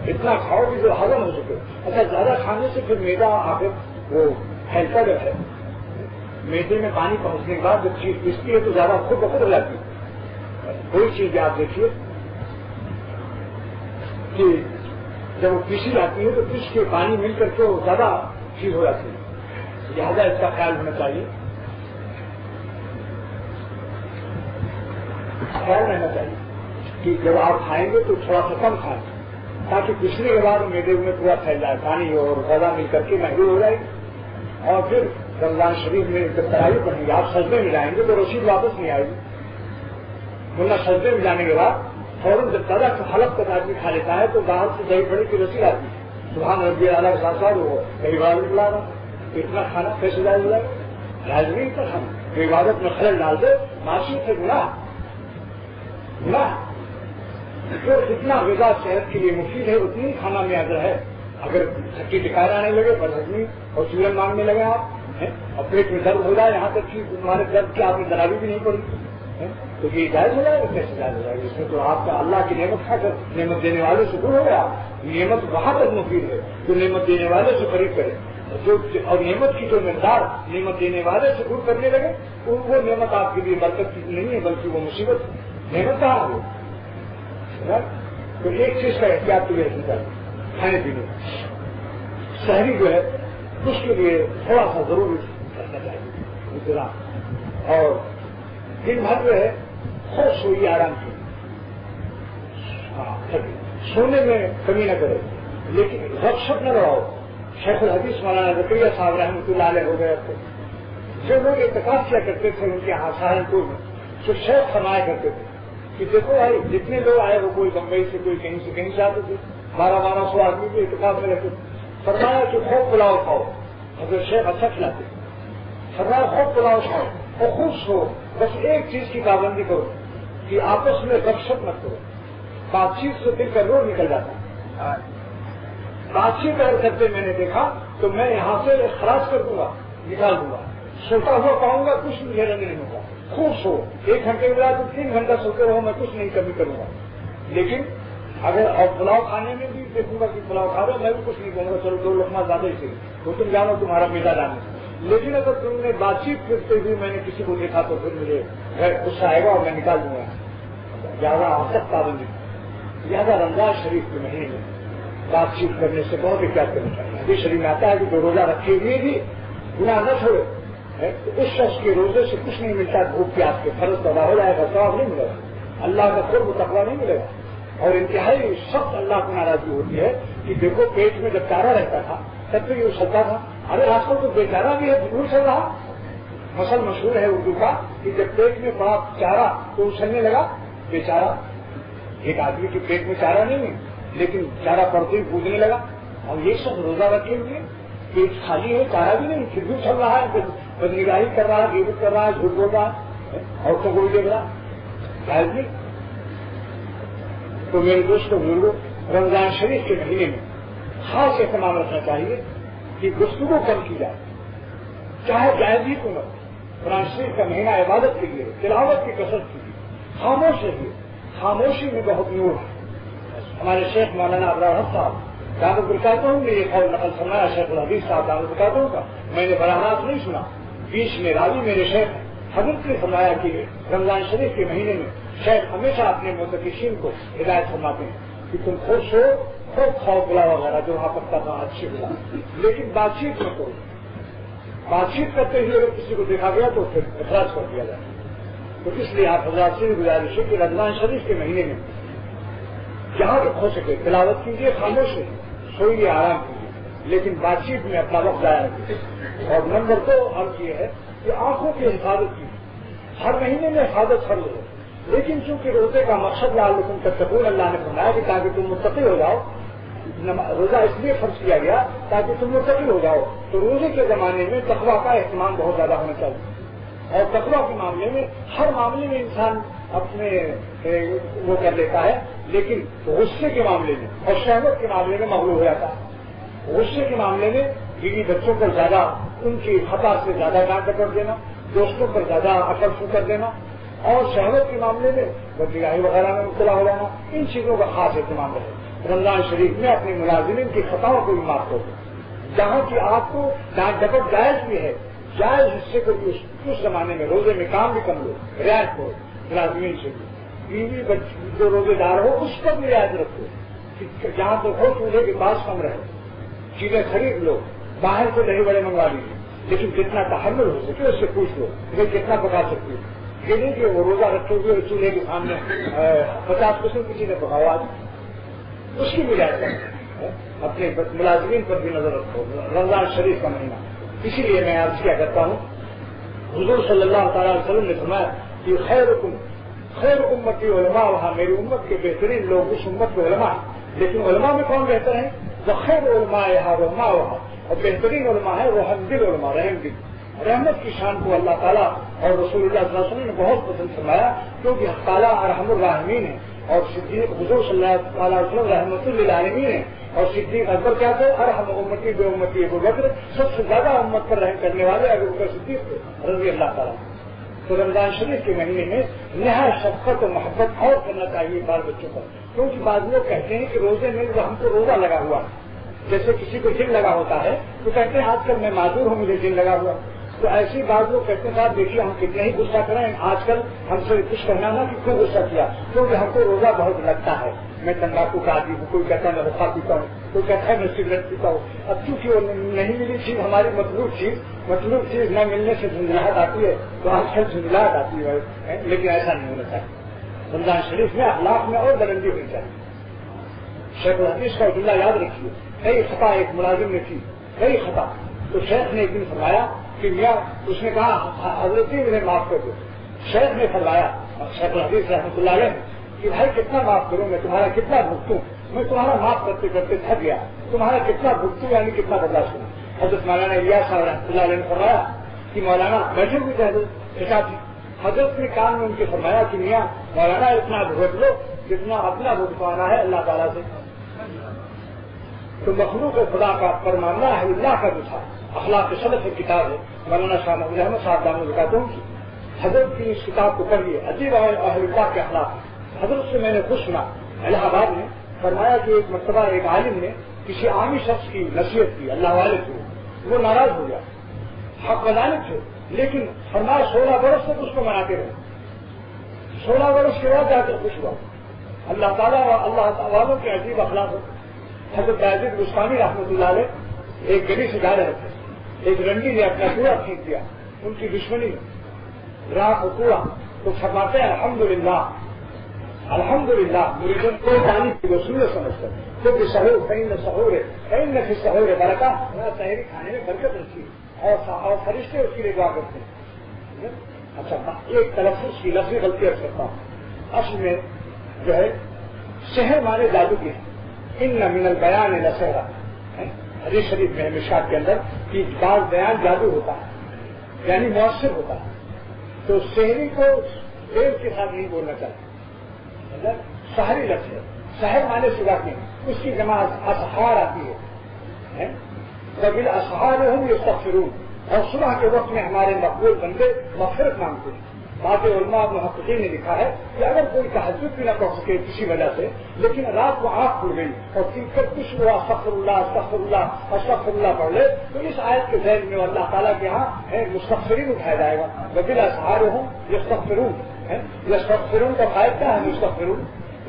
اتنا کھاؤ کہ جو ہضم ہو سکے. اچھا، زیادہ کھانے سے پھر میدا آخر وہ پھیلتا جو ہے، میدے میں پانی پہنچنے کے بعد جب چیز پستی ہے تو زیادہ خود بخود ہو جاتی ہے. کوئی چیز آپ دیکھیے کہ جب وہ پیسی جاتی ہے تو پس کے پانی مل کر کے وہ زیادہ چیز ہو جاتی ہے. لہٰذا اس کا خیال ہونا چاہیے، خیال رہنا چاہیے کہ جب آپ کھائیں گے تو تھوڑا سا کم کھائیں تاکہ پسنے کے بعد میدے میں پورا پھیل جائے، پانی اور غذا مل کر کے محدود ہو جائے. اور پھر رمضان شریف میں جب تراویح پڑھیں گے، آپ سجدے میں جائیں گے تو رسید واپس نہیں آئے گی. ورنہ سجدے میں جانے کے بعد فوراً جب زیادہ حلق تک آدمی کھا لیتا ہے تو باہر سے دہی بڑی کی رسید آتی ہے، سبحان ربی اعلیٰ کے ساتھ ساتھ وہ کئی بار نکلا رہا. اتنا کھانا کیسے جائے گا؟ لازمی نہیں تھا کھانا. جو عبادت میں خلل ڈال دے معاشی سے گناہ. تو جتنا غذا صحت کے لیے مفید ہے اتنی کھانا میں اگر ہے. اگر کھٹی ٹکائر آنے لگے، بدہضمی اور چولہن مانگنے لگے آپ، اور پیٹ میں درد ہو جائے، یہاں تک کہ تمہارے درد کی آپ نے دراوی بھی نہیں پڑی، تو یہ جائز ہو جائے گا؟ کیسے جائز ہو جائے گا؟ اس میں تو آپ کا اللہ کی نعمت کھا کر نعمت دینے والے سے دور ہو گیا. نعمت وہاں تک مفید ہے جو نعمت دینے والے سے قریب کرے، اور نعمت کی جو مقدار نعمت دینے والے سے دور کرنے لگے وہ نعمت آپ کے لیے برکت کی نہیں ہے بلکہ وہ مصیبت ہے. نعمت کہاں ہے؟ تو ایک چیز کا احتیاط کے لیے رکھنا چاہیے کھانے پینے. شہری جو ہے اس کے لیے تھوڑا سا ضرور کرنا چاہیے انتظام، اور دن بھر جو ہے خوب سوئی، آرام کی. سونے میں کمی نہ کرے، لیکن غفلت نہ رہو. شیخ الحدیث مولانا زکریا صاحب رحمۃ اللہ علیہ ہو گئے تھے. جو لوگ اعتکاف کیا کرتے تھے ان کے سہارنپور میں، جو شیخ فرمایا کرتے تھے کہ دیکھو بھائی جتنے لوگ آئے وہ کوئی بمبئی سے، کوئی کہیں سے کہیں سے آتے تھے، 1200 آدمی بھی اعتکاف میں رہتے تھے. فرمایا کہ خوب پلاؤ کھاؤ. اگر شیخ اچھا کھلاتے، فرمایا خوب پلاؤ کھاؤ اور خوب سو. بس ایک چیز کی پابندی کرو کہ آپس میں غفلت مت کرو. بات چیت سے دل کا نور نکل جاتا. بات چیت اگر کرتے میں نے دیکھا تو میں یہاں سے خراج کر دوں گا، نکال دوں گا. سوتا ہوا پاؤں گا، کچھ بھی رنگ نہیں ہوگا. خوب سو، 1 گھنٹے کے بعد 3 گھنٹہ سوتے رہو، میں کچھ نہیں کمی کروں گا. لیکن اگر اور پلاؤ کھانے میں بھی دیکھوں گا کہ پلاؤ کھا رہے ہو، میں بھی کچھ نہیں کہوں گا، چلو 2 لقمہ زیادہ ہی سے تو تم جانو تمہارا میدا جانے. لیکن اگر تم نے بات چیت کرتے ہوئے میں نے کسی کو دیکھا تو پھر مجھے غصہ آئے گا اور میں نکال دوں گا. زیادہ سخت پابندی. لہٰذا رمضان شریف کے مہینے میں بات چیت کرنے سے بہت احتیاط کرنا چاہیے. حدیث شریف میں آتا ہے کہ جو روزہ رکھے ہوئے بھی گناہ نہ چھوڑے تو اس شخص کے روزے سے کچھ نہیں ملتا. بھوک پیاس کے فرض ادا ہو جائے گا، ثواب نہیں ملے گا، اللہ کا قرب و تقویٰ نہیں ملے گا. اور انتہائی سخت اللہ کو ناراضی ہوتی ہے کہ دیکھو پیٹ میں جب چارہ رہتا تھا تب تو یہ اچھلتا تھا. ارے آج کل تو بے چارہ بھی ہے، ضرور چل رہا. مسل مشہور ہے اردو کا کہ جب پیٹ میں پڑا چارہ تو اچھلنے لگا بے چارہ. ایک آدمی کے پیٹ میں چارہ نہیں ہے لیکن چارہ پڑتے ہی کودنے لگا. اور یہ سب روزہ رکھے ہوئے پیٹ خالی ہے، چارہ بھی نہیں، پھر بھی چل رہا ہے، بدنگاہی کر رہا ہے، غیبت کر رہا ہے، جھوٹ بول رہا ہے، عورتوں کو بھی دیکھ رہا ہے. تو میرے دوستوں بزرگوں، رمضان شریف کے مہینے میں خاص اہتمام رکھنا چاہیے کہ گفتگو کم کی جائے، چاہے جائز ہی کو نہ. قرآن شریف کا مہینہ عبادت کے لیے، تلاوت کی کثرت کیجیے، خاموش رہیے. خاموشی میں بہت نور ہے. ہمارے شیخ مولانا ابرار صاحب دعوت برکاتوں نے یہ قول نقل فرمایا، شیخ الحدیث صاحب دعوت برکاتوں کا، میں نے براہ راست نہیں سنا، بیچ میں راوی میرے شیخ حضرت نے فرمایا کہ رمضان شریف کے مہینے میں شیخ ہمیشہ اپنے معتکفین کو ہدایت فرماتے ہیں کہ تم خوش ہو، خوب کھاؤ پلا وغیرہ جو وہاں پکتا تھا اچھی بلا، لیکن بات چیت نہ کرو، بات چیت کرتے ہوئے اگر کسی کو دیکھا گیا تو پھر اخراج کر دیا جائے۔ تو اس لیے آپ حضرات سے گزارش ہے کہ رمضان شریف کے مہینے میں جہاں تک ہو سکے تلاوت کیجیے، خاموش رہیے، سوئیے، آرام کیجیے، لیکن بات چیت میں اپنا وقت ضائع نہ کیجیے۔ اور نمبر 2 عرض یہ ہے کہ آنکھوں کی حفاظت کی، ہر مہینے میں حفاظت فرض ہو، لیکن چونکہ روزے کا مقصد لعلکم تتقون، اللہ نے فرمایا کہ تاکہ تم متقی ہو جاؤ، روزہ اس لیے فرض کیا گیا تاکہ تم متقی ہو جاؤ، تو روزے کے زمانے میں تقویٰ کا اہتمام بہت زیادہ ہونا چاہیے، اور تقویٰ کے معاملے میں ہر معاملے میں انسان اپنے وہ کر لیتا ہے، لیکن غصے کے معاملے میں اور شہوت کے معاملے میں مغلوب ہو جاتا ہے۔ غصے کے معاملے میں بیوی بچوں پر زیادہ ان کی خطا سے زیادہ ڈانٹ ڈپٹ دینا، دوستوں پر زیادہ عقل فو کر دینا، اور شہوت کے معاملے میں بدگاہی وغیرہ میں مبتلا ہو جانا، ان چیزوں کا خاص اہتمام رہے۔ رمضان شریف میں اپنے ملازمین کی خطاؤں کو بھی معاف کرو، جہاں کی آپ کو ڈانٹ ڈپٹ جائز بھی ہے، جائز حصے کو بھی اس زمانے میں روزے میں کام بھی کر لو، رعایت کرو ملازمین سے بھی، بیوی بچے جو روزے دار ہو اس پر بھی رعایت رکھو، جہاں تو ہو چولہے کے پاس کم رہے، چیزیں خرید لو، باہر سے دہی بڑے منگوا لیجیے، لیکن جتنا تحمل ہو سکے اس سے پوچھ لو کہ کتنا پکا سکتی ہے، یہ نہیں کہ وہ روزہ رکھے ہوئے چولہے کے سامنے 50% کسی نے پکاوا دی، اس کی بھی رعایت کرو، اپنے ملازمین پر بھی نظر رکھو۔ رمضان شریف کا مہینہ، اسی لیے میں عرض کیا کرتا ہوں، حضور صلی اللہ تعالی علیہ وسلم نے فرمایا کہ خیر امتی علماء، وہاں میری امت کے بہترین لوگ اس امت کے علماء ہیں، لیکن علماء میں کون بہتر ہیں؟ وہ خیر علماء رحماء، اور بہترین علماء ہے وہ رحم دل علماء، رحم دل، رحمت کی شان کو اللہ تعالیٰ اور رسول اللہ صلی اللہ علیہ وسلم نے بہت پسند فرمایا، کیونکہ حق تعالیٰ ارحم الراحمین ہے، اور صدیق حضور صلی اللہ علیہ وسلم رحمت للعالمین ہے، اور صدیق اکبر کیا تھے؟ ارحم امتی بے امتی ابو بکر، سب سے زیادہ امت پر رحم کرنے والے ابو بکر صدیق تھے رضی اللہ تعالیٰ۔ تو رمضان شریف کے مہینے میں نہایت شفقت اور محبت اور کرنا چاہیے بال بچوں پر، کیونکہ بعض لوگ کہتے ہیں کہ روزے میں ہم کو روزہ لگا ہوا ہے، جیسے کسی کو جن لگا ہوتا ہے تو کہتے ہیں آج کل میں معذور ہوں، مجھے جن لگا ہوا، تو ایسی بات لوگ کہتے ہیں صاحب دیکھیے ہم کتنے ہی غصہ کریں، آج کل ہم سے کچھ کہنا نہ کہ کیوں غصہ کیا، کیونکہ ہم کو روزہ بہت لگتا ہے، میں تمباکو کا عادی ہوں، کوئی کہتا ہے میں رفا پیتا ہوں، کوئی کہتا ہے میں سگریٹ پیتا ہوں، اب چونکہ وہ نہیں ملی چیز ہماری مطلوب چیز نہ ملنے سے جھنجھلاہٹ آتی ہے، تو آج کل جھنجھلاہٹ آتی ہے، لیکن ایسا نہیں ہونا چاہیے۔ رمضان شریف میں اخلاق میں اور بلندی ہونی چاہیے۔ شیخ الحدیث کا جملہ یاد رکھیے، کئی خطا ایک ملازم نے کی، کئی خطا، تو شیخ نے ایک دن فرمایا کہ میاں، اس نے کہا حضرت جی مجھے معاف کر دو، شیخ نے فرمایا شیخ الحدیث رحمۃ اللہ علیہ کہ بھائی کتنا معاف کروں، میں تمہارا کتنا بھگتوں، میں تمہارا معاف کرتے کرتے تھک گیا، تمہارا کتنا بھگتوں یعنی کتنا برداشت کروں۔ حضرت مولانا الیاس صاحب رحمۃ اللہ علیہ نے فرمایا کہ مولانا بیٹھے ہوئے تھے حضرت، حضرت نے کان میں ان کے فرمایا کہ میاں مولانا اتنا بھگت لو جتنا اپنا بھگتوانا ہے اللہ تعالیٰ سے، تو مخلوق خدا کا پر معاملہ ہے اللہ کا جو تھا، اخلاق سلف کی کتاب ہے، مولانا شاہ محمود احمد صاحب دامن القاتون کی، حضرت کی اس کتاب کو پڑھیے، عجیب اہل اللہ کے اخلاق۔ حضرت سے میں نے خود سنا، الہ آباد میں فرمایا کہ ایک مرتبہ ایک عالم نے کسی عامی شخص کی نصیحت کی، اللہ والے تھے، وہ ناراض ہو گیا، حق غالب تھے، لیکن فرمایا 16 برس تک اس کو مناتے رہے، 16 برس کے بعد جا کر خوش ہوا۔ اللہ تعالیٰ اور اللہ والوں کے عجیب اخلاق ہوتے۔ حضرت باجد بستانی رحمۃ اللہ علیہ ایک گلی سے جا رہے تھے، ایک رنڈی نے اپنا کوڑا پھینک دیا، ان کی دشمنی راہ و کوڑا، تو فرماتے ہیں الحمدللہ الحمدللہ، مریدوں کو پانی کی وصول سمجھ کر، کیونکہ سحور فإن سحور ہے، فإن فی السحور برکہ، سحری کھانے میں برکت رہتی ہے، اور فرشتے اس کے لیے دعا کرتے ہیں۔ اچھا ایک تلفظ کی لفظی غلطی عرض کرتا ہوں، اصل میں جو ہے سحر مانے جادو کی ہے، ان من البیان لسحرا، حدیث شریف میں مشکات کے اندر کہ بعض بیان جادو ہوتا ہے یعنی مؤثر ہوتا ہے، تو سحری کو دیر کے ساتھ نہیں بولنا چاہیے، سحری لفظ ہے، سحر مانے صبح کی، اس کی جمع اسحار آتی ہے، بالاسحار ہم یستغفرون، اور صبح کے وقت میں ہمارے مقبول بندے مغفرت مانگتے ہیں، بعض علماء محققین نے لکھا ہے کہ اگر کوئی تہجد بھی نہ پڑھ سکے کسی وجہ سے، لیکن رات کو آنکھ کھل گئی اور کچھ ہوا استغفر اللہ پڑھ لے، تو اس آیت کے ذہن میں اللہ تعالیٰ کے یہاں مستغفرین اٹھایا جائے گا، وبالاسحار یستغفرون کا فائدہ کیا ہے؟ مستغفرون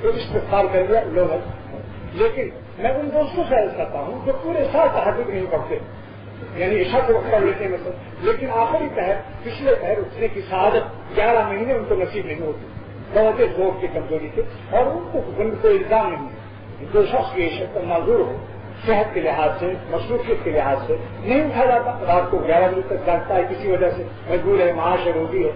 تو استغفار کر لیا لوگ. لیکن میں ان دوستوں سے عرض کرتا ہوں جو پورے سال تہجد نہیں پڑھتے، یعنی عشاء کو وقت پڑھ لیتے ہیں مثلا، لیکن آخری پہر پچھلے پہر اٹھنے کی سعادت 11 مہینے ان کو نصیب نہیں ہوتی بہت ذوق کی کمزوری سے، اور ان کو کوئی الزام نہیں ہے. جو شخص کی عشاء پر معذور ہو، صحت کے لحاظ سے، مصروفیت کے لحاظ سے نہیں اٹھا جاتا، رات کو 11 بجے تک جاگتا ہے، کسی وجہ سے مجبور ہے، معاش ہے، روزی ہے،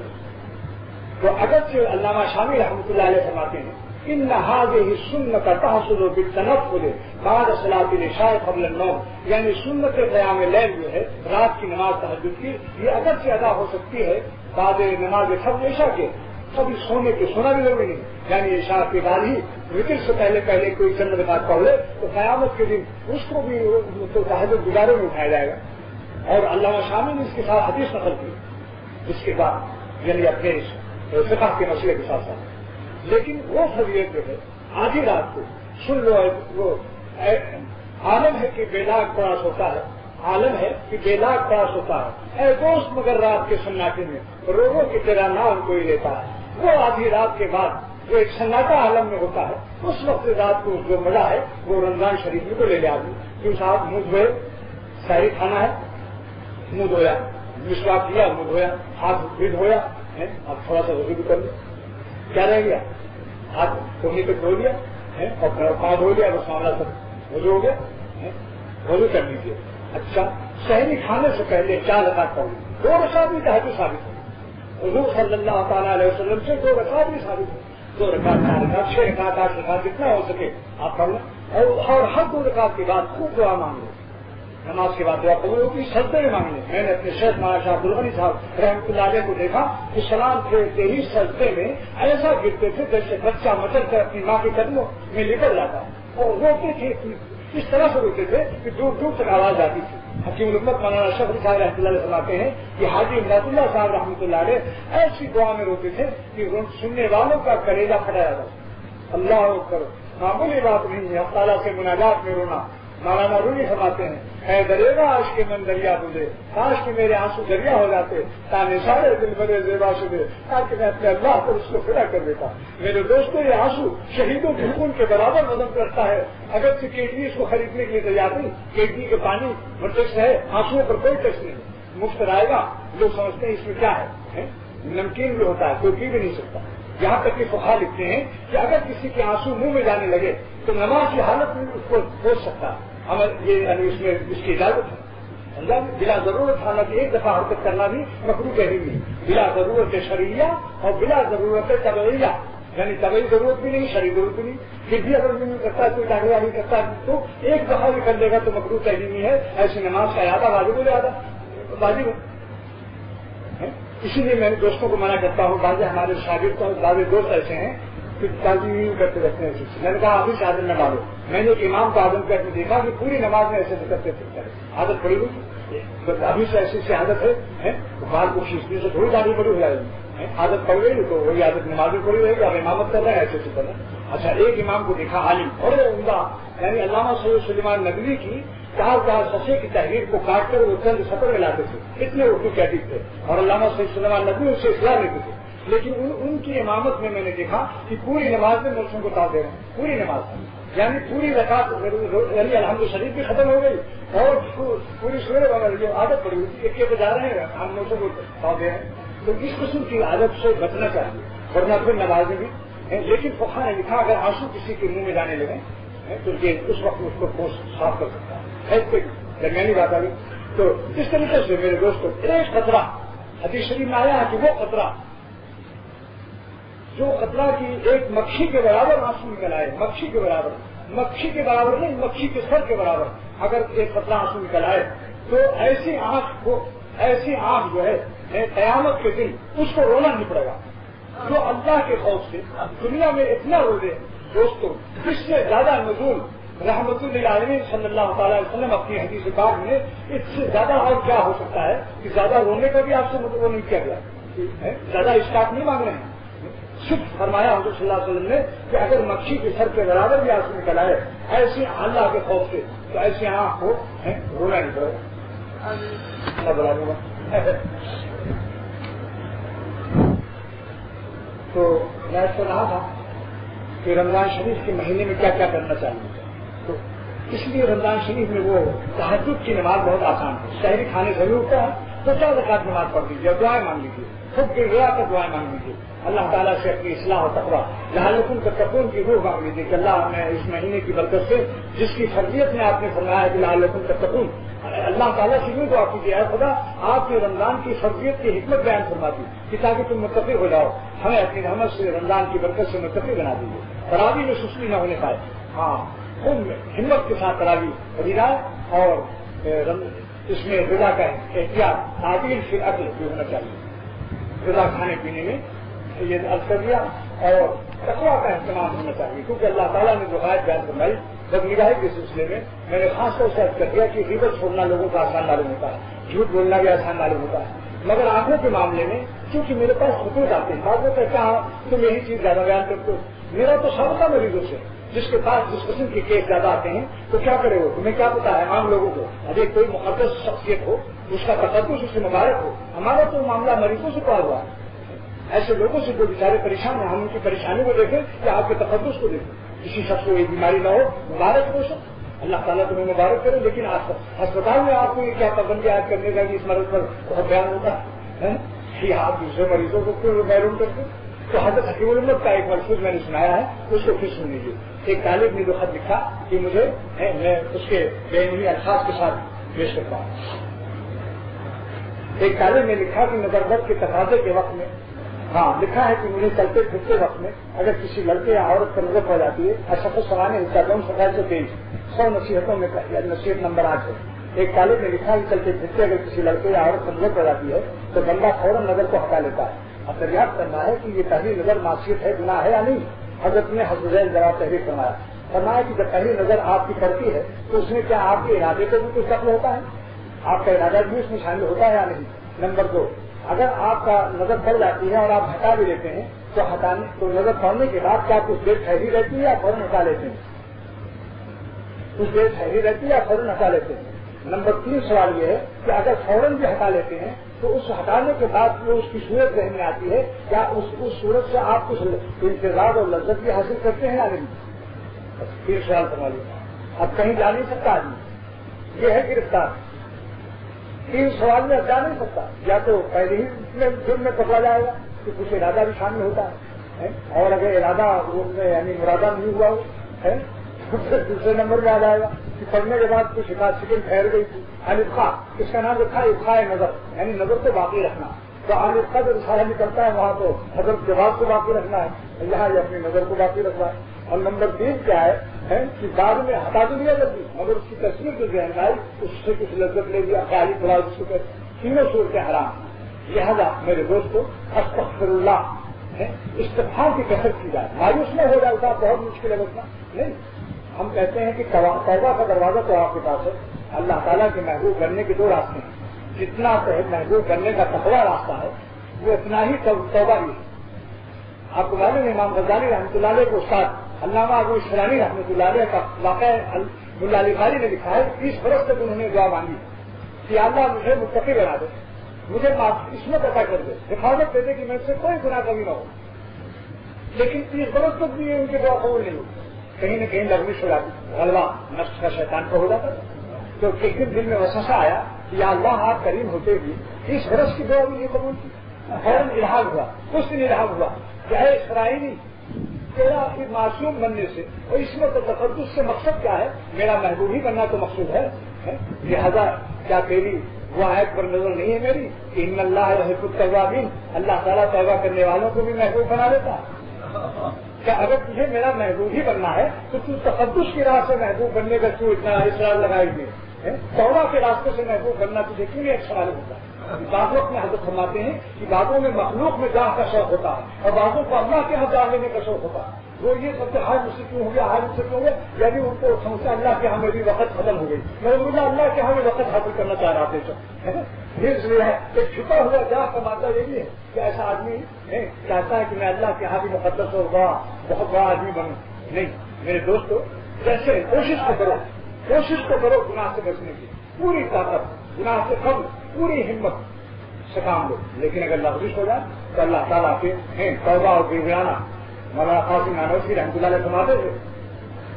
تو اگرچہ علامہ شامی رحمۃ اللہ علیہ فرماتے ہیں ان هذه السنة تحصل بالتنفل بعد صلاة العشاء قبل النوم، یعنی سنت قیام لیل جو ہے رات کی نماز تہجد کی، یہ اگرچہ ادا ہو سکتی ہے بعد نماز فرض عشاء کے، کبھی سونے کے سونا بھی ضروری نہیں، یعنی عشاء کے بعد ہی وتر سے پہلے کوئی چند رکعت پڑھ لے تو قیامت کے دن اس کو بھی تہجد گزارے میں اٹھایا جائے گا. اور علامہ شامی نے اس کے ساتھ حدیث نقل کی اس کے بعد، یعنی اپنے فقہ کے مسئلے کے ساتھ ساتھ. لیکن وہ فضیلت جو ہے آدھی رات کو سن لو، وہ عالم ہے کہ بے لاگ پڑا سوتا ہے، عالم ہے کہ بے لاگ پڑا سوتا ہے، اے دوست مگر رات کے سناٹے میں رو رو کے تیرا نام کوئی لیتا ہے. وہ آدھی رات کے بعد جو ایک سناٹا عالم میں ہوتا ہے، اس وقت رات کو جو مزہ ہے وہ رمضان شریف میں تو لے لے آدمی. کیوں صاحب منہ دھوئے، سحری کھانا ہے، منہ دھویا، مسواک کیا، منہ دھویا، ہاتھ بھی دھویا، اب تھوڑا سا وضو بھی کر لیا، کیا رہ گیا؟ ہاتھ دھونے پہ دھو لیا اور پاؤں دھو لیا، بس معاملہ سب وضو ہو گیا، وضو کر لیجیے. اچھا، سحری کھانے سے پہلے 4 رکعت پڑھ لی، 2 رکعت بھی تہجد ثابت ہے، حضور صلی اللہ تعالیٰ علیہ وسلم سے 2 رکعت بھی ثابت ہے. 2 رکعت، 4 رکعت، 6 رکعت، 8 رکعت، جتنا ہو سکے آپ پڑھ لیں، اور ہر 2 رکعت کے بعد خوب دعا مانگ لیں. نماز کے بعد دعا قبول ہوتی، سجدے میں مانگنے. میں نے اپنے شیخ مولانا شاہ عبدالغنی صاحب رحمۃ اللہ علیہ کو دیکھا کہ سلام پھیرتے ہی سجدے میں ایسا گرتے تھے جیسے بچہ مچل کر اپنی ماں کے قدموں میں لپٹ جاتا، اور روتے تھے، اس طرح سے روتے تھے کہ دور دور تک آواز آتی تھی. حکیم الامت مولانا شفیع صاحب رحمۃ اللہ علیہ فرماتے ہیں کہ حاجی امداد اللہ صاحب رحمۃ اللہ علیہ ایسی دعا میں روتے تھے کہ سننے والوں کا کلیجہ پھٹا جاتا تھا. اللہ کرو، معمولی بات نہیں ہے. اللہ تعالیٰ سے مناجات میں رونا. مولانا رومی فرماتے ہیں اے دریگا عشق من دریا بولے، کاش کہ میرے آنسو دریا ہو جاتے، تانے سارے دل بڑے زیبا شدے، تاکہ میں اپنے اللہ پر اس کو فدا کر دیتا. میرے دوستوں، یہ آنسو شہیدوں کے خون کے برابر وزن کرتا ہے. اگر سے کیڈنی اس کو خریدنے کے لیے تیار نہیں، کیڈنی کے پانی پر ٹیکس ہے، آنسو پر کوئی ٹیکس نہیں، مفت رائے گا. لوگ سمجھتے ہیں اس میں کیا ہے، نمکین بھی ہوتا ہے، کوئی پی بھی نہیں سکتا. یہاں تک کہ فقہا لکھتے ہیں کہ اگر کسی کے آنسو منہ میں جانے لگے تو نماز کی حالت میں اس کو پہنچ سکتا ہے. یہ یعنی اس میں اس کی اجازت ہے. بلا ضرورت حالانکہ ایک دفعہ حرکت کرنا بھی مکروہ کہہ ہے، بلا ضرورت شرعیہ اور بلا ضرورت طبعیہ، یعنی طبعی ضرورت بھی نہیں، شرعی ضرورت بھی نہیں. پھر بھی اگر نہیں کرتا ہے، کوئی ڈاکٹر نہیں کرتا ہے تو ایک دفعہ بھی کر لے گا تو مکروہ تحریمی ہے. ایسی نماز کا اعادہ واجب ہو جاتا، واجب ہے. اسی لیے میں دوستوں کو منع کرتا ہوں. بعض ہمارے شاگرد اور بعض دوست ایسے ہیں کہ تعلیم کرتے رہتے ہیں. میں نے کہا ابھی سے عادت نہ ڈالو. میں نے ایک امام کو عادت کر کے دیکھا کہ پوری نماز میں ایسے کرتے تھے، عادت پڑی ہوئی. ابھی سے ایسی عادت ہے، بعد کو کھینچنے سے تھوڑی داڑھی بڑی ہو جائے گی. عادت پڑ گئی تو وہی عادت نماز میں پڑی رہے گی. اب امامت کر رہے ہیں ایسے کر رہے ہیں. اچھا، ایک امام کو دیکھا عالم اور عمدہ، یعنی علامہ سید سلیمان ندوی کی 4 صفحے کی تحریر کو کاٹ کر وہ چند سطر میں لاتے تھے. اتنے اردو کیٹک تھے اور علامہ سید سلیمان ندوی ان سے اصلاح لیتے تھے. لیکن ان کی امامت میں نے دیکھا کہ پوری نماز میں مرچوں کو تاڑ دے رہے ہیں، پوری نماز، یعنی پوری رکعت، یعنی الحمد شریف بھی ختم ہو گئی اور پوری سورہ جو عادت پڑی ہوئی ایک کے جا رہے ہیں، ہم مرچوں کو تاڑ دے رہے ہیں. تو اس قسم کی عادت سے بچنا چاہیے، ورنہ پھر نمازیں بھی. لیکن فقہ نے لکھا اگر آنسو کسی کے منہ میں جانے لگے تو یہ اس وقت اس کو صاف کر سکتا ہے. درمیانی بات آ گئی. تو اس طریقے سے میرے دوستوں، ایک خطرہ حدیث شریف میں آیا ہے کہ وہ خطرہ جو خطرہ کی ایک مکھی کے برابر آنسو نکل آئے، مکھی کے برابر نہیں، مکھی کے سر کے برابر اگر ایک خطرہ آنسو نکل آئے تو ایسی آنکھ جو ہے قیامت کے دن اس کو رونا نہیں پڑے گا. جو اللہ کے خوف سے دنیا میں اتنا رو دے دوستوں، اس سے زیادہ نزول رحمت للعالمین صلی اللہ تعالی علیہ وسلم اپنی حدیث پاک میں اس سے زیادہ اور کیا ہو سکتا ہے کہ زیادہ رونے کا بھی آپ سے مطلب نہیں کیا گیا. زیادہ اسٹاف نہیں مانگ رہے ہیں. صرف فرمایا حضور صلی اللہ علیہ وسلم نے کہ اگر مکھی کے سر کے برابر بھی آنسو نکل آئے ایسی اللہ کے خوف سے تو ایسی آنکھ کو رونا نہیں پڑے گا. تو میں تو رہا تھا کہ رمضان شریف کے مہینے میں کیا کیا کرنا چاہیے. تو اس لیے رمضان شریف میں وہ تہجد کی نماز بہت آسان ہے. شہری کھانے سے بھی اٹھتا ہے تو 4 رکعت نماز پڑھ لیجیے اور دعائیں مانگ لیجیے. خود کی رضا کر دعائیں مانگ لیجیے. اللہ تعالیٰ سے اپنی اصلاح و تقویٰ لعلکم تتقون کی روح مانگ لیجیے کہ اللہ میں اس مہینے کی برکت سے جس کی فرضیت میں آپ نے فرمایا ہے کہ لعلکم تتقون, اللہ تعالیٰ سے یوں دعا کیجیے اے خدا آپ کے رمضان کی فرضیت کی حکمت بیان فرما دی کہ تاکہ تم متقی ہو جاؤ. ہمیں اپنی رحمت سے رمضان کی برکت سے متقی بنا دیجیے. تراویح میں سستی نہ ہونے پائے. ہاں خود ہمت کے ساتھ تراویح پڑھی جائے اور اس میں غذا کا احتیاط تعدیل فی الاکل بھی ہونا چاہیے. غذا کھانے پینے میں یہ عرض کر دیا اور تقویٰ کا اہتمام ہونا چاہیے کیونکہ اللہ تعالیٰ نے جو غائب بیان فرمائی بدنگاہی کے سلسلے میں میں نے خاص طور سے عرض کر دیا کہ غیبت چھوڑنا لوگوں کا آسان معلوم ہوتا ہے, جھوٹ بولنا بھی آسان معلوم ہوتا ہے, مگر آنکھوں کے معاملے میں چونکہ میرے پاس خطوط آتے ہیں بعض میں کہتا ہوں تم یہی چیز زیادہ بیان کرتے ہو. میرا تو سابقہ مریضوں سے جس کے پاس جس قسم کے کیس زیادہ آتے ہیں تو کیا کرے ہو, تمہیں کیا پتا ہے عام لوگوں کو ابھی کوئی مقدس شخصیت ہو اس کا تقدس اس سے مبارک ہو. ہمارا تو معاملہ مریضوں سے پڑا ہوا ہے. ایسے لوگوں سے جو بیچارے پریشان ہیں ہم ان کی پریشانی کو دیکھیں یا آپ کے تقدس کو دیکھیں. کسی شخص کو یہ بیماری نہ ہو مبارک ہو سب اللہ تعالیٰ تمہیں مبارک کرے. لیکن ہسپتال میں آپ کو یہ کیا پابندی عائد کرنے کا کہ اس مرض پر بہت بیان ہوتا ہے کہ آپ دوسرے مریضوں کو کیوں محروم کرتے. تو حضرت حکیم الامت کا ایک ملفوظ میں نے سنایا ہے اس کو پھر سن لیجیے. ایک طالب نے جو خط لکھا کہ مجھے میں اس کے بے علمی الفاظ کے ساتھ پیش کرتا ہوں. ایک طالب نے لکھا کہ نظربت کے تقاضے کے وقت میں لکھا ہے کہ مجھے چلتے پھرتے وقت میں اگر کسی لڑکے یا عورت پر نظر پڑ جاتی ہے اشرف سوانے حصہ 723 100 نصیحتوں میں نصیحت نمبر 8 ہے. ایک طالب نے لکھا کہ چلتے پھرتے اگر کسی لڑکے یا عورت پر نظر پڑ جاتی ہے تو بندہ فوراً نظر کو ہٹا لیتا ہے. اب دریافت کرنا ہے کہ یہ پہلی نظر معصیت ہے گناہ ہے یا نہیں. حضرت نے حسب ذیل جواب تحریر فرمایا کہ جب پہلی نظر آپ کی پڑتی ہے تو اس میں کیا آپ کے ارادے کو بھی کچھ دخل ہوتا ہے, آپ کا ارادہ بھی اس میں شامل ہوتا ہے یا نہیں. نمبر 2, اگر آپ کا نظر پڑ جاتی ہے اور آپ ہٹا بھی لیتے ہیں تو نظر پڑنے کے بعد کیا کچھ دیر ٹھہری رہتی ہے یا فوراً ہٹا لیتے ہیں. کچھ دیر ٹھہری رہتی ہے یا فوراً ہٹا لیتے ہیں. نمبر 3 سوال یہ ہے کہ اگر فوراً بھی ہٹا لیتے ہیں تو اس ہٹانے کے بعد جو اس کی صورت ذہن میں آتی ہے کیا اس صورت سے آپ کچھ انتظار اور لذت بھی حاصل کرتے ہیں یا نہیں. 3 سوال سوال اب کہیں جا نہیں سکتا آدمی, یہ ہے گرفتار. 3 سوال میں اب جا نہیں سکتا. یا تو پہلے ہی جرم میں پکڑا جائے گا کہ کچھ ارادہ بھی شامل ہوتا ہے اور اگر ارادہ یعنی مرادہ نہیں ہوا ہو دوسرے نمبر میں آ جائے گا کہ پڑھنے کے بعد کچھ ایک سیکنڈ ٹھہر گئی تھی. الفا اس کا نام رکھا افا نظر یعنی نظر کو باقی رکھنا. تو الفا جو رسالہ نکلتا ہے وہاں تو حضرت جواب کو باقی رکھنا ہے, یہاں یہ اپنی نظر کو باقی رکھنا ہے. اور نمبر 3 کیا ہے کہ بعد میں ہٹا تو لیا جلدی مگر اس کی تصویر جو ذہن آئی اس سے کچھ لذت لے لیا خیالی پڑا اس کو تینوں صورتیں حرام. لہذا میرے دوستو استغفر اللہ استغفار کی کثرت کی جائے. مایوس نہ ہو جائے صاحب بہت مشکل ہے بچنا نہیں. ہم کہتے ہیں کہ توبہ کا دروازہ تو آپ کے پاس ہے. اللہ تعالیٰ کے محبوب بننے کے 2 راستے ہیں. جتنا محبوب بننے کا تقویٰ راستہ ہے وہ اتنا ہی توبہ ہی ہے. آپ کو معلوم ہے امام غزالی رحمۃ اللہ علیہ کو استاد علامہ ابو اسفرانی رحمۃ اللہ علیہ کا واقعہ ملا علی قاری نے لکھا ہے 30 برس تک انہوں نے دعا مانگی کہ اللہ مجھے متقی بنا دے, مجھے عصمت عطا کر دے, حفاظت دے دے کہ میں سے کوئی گناہ کبھی نہ ہو. لیکن 30 برس تک بھی ان کی دعا قبول نہیں ہوتی. کہیں نہ کہیں لغزش ہو جاتی, غلبہ نفس کا شیطان پر ہو جاتا. تو ایک دن دل میں وسوسہ آیا کہ یا اللہ آپ کریم ہوتے بھی 30 برس کی دعا بھی نہیں قبول کی. فوراً الحاق ہوا, کچھ دن الحاق ہوا کہ اے اسرائیلی تیرا معصوم بننے سے اور عصمت و تقدس سے مقصد کیا ہے, میرا محبوب ہی بننا تو مقصود ہے. لہذا کیا تیری وہ آیت پر نظر نہیں ہے میری کہ ان اللہ یحب التوابین, اللہ تعالیٰ توبہ کرنے والوں کو بھی محبوب بنا دیتا ہے. کیا اگر تجھے میرا محبوب ہی بننا ہے تو تقدس کی راہ سے محبوب بننے کا کیوں اتنا اصرار لگائی گئی. توبہ کے راستے سے محبوب بننا تجھے کیوں نہیں اچھا معلوم ہوتا. بعض وقت میں حضرت فرماتے ہیں کہ بعضوں میں مخلوق میں جاہ کا شوق ہوتا ہے اور بعضوں کو اللہ کے ہاں جا لینے کا شوق ہوتا ہے. وہ یہ سب سے ہر مجھ سے کیوں ہو گیا، ہر مجھ سے کیوں ہو گیا، یعنی ان کو سمجھتا اللہ کے ہمیں بھی وقت ختم ہو گئی، میں اللہ کے ہمیں وقت حاصل کرنا چاہ رہا تھا. یہ اس لیے ہے ایک چھپا ہوا جا کا مطلب یہ بھی ہے کہ ایسا آدمی چاہتا ہے کہ میں اللہ کے یہاں بھی مقدس اور بہت بڑا آدمی بنوں. نہیں میرے دوستو، جیسے کوشش تو کرو گناہ سے بچنے کی، پوری طاقت، گناہ سے کم پوری ہمت سے کام لو. لیکن اگر لفظ ہو جائے تو اللہ تعالیٰ کے توبہ اور گڑگڑانا. مولانا قاسم نانوتوی رحمۃ اللہ علیہ فرماتے تھے،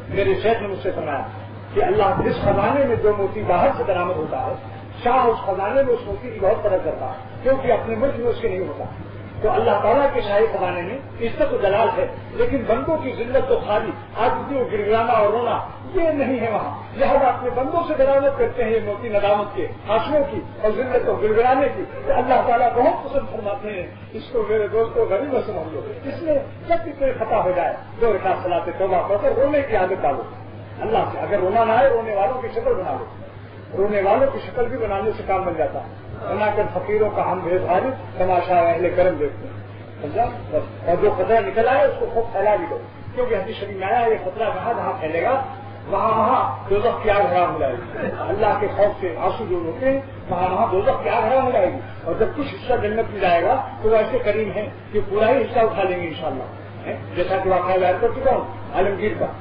میرے شیخ نے مجھ سے فرمایا کہ اللہ جس خزانے میں جو موتی باہر سے برآمد ہوتا ہے، شاہ اس خزانے میں اس موتی کی بہت قدر کرتا ہے، کیونکہ اپنے ملک میں اس کے نہیں ہوتا. تو اللہ تعالیٰ کے شاہی خزانے میں عزت و جلال ہے، لیکن بندوں کی ذلت و خالی، عاجزی و گڑگڑانا اور رونا یہ نہیں ہے وہاں. لہذا اپنے بندوں سے برآمد کرتے ہیں یہ موتی ندامت کے، حاصلوں کی اور ذلت و گڑگڑانے کی. اللہ تعالیٰ بہت پسند فرماتے ہیں اس کو. میرے دوستوں غریب و سمجھ لو، اس میں جب بھی کوئی خطا ہو جائے 2 رکعت صلاۃ توبہ پڑھ کر رونے کی عادت ڈالو اللہ سے. اگر رونا نہ آئے رونے والوں کی شکل بنا لو، رونے والوں کی شکل بھی بنانے سے کام بن جاتا ہے. بنا کر فقیروں کا ہم بے بھاری تماشا اہل کرم دیکھتے ہیں، سمجھا. اور جو خطرہ نکل آئے اس کو خوب پھیلا بھی دو، کیونکہ حدیث شریف میں آیا یہ خطرہ جہاں پھیلے گا وہاں دوزخ کی آگ حرام ہو جائے گی. اللہ کے خوف سے آنسو جو روتے ہیں وہاں دوزخ کی آگ حرام ہو جائے گی. اور جب کچھ حصہ جنت میں جائے گا تو ایسے کریم ہیں کہ پورا ہی حصہ اٹھا لیں گے انشاءاللہ. جیسا کہ واقعہ بیان کر چکا ہوں عالمگیر کا،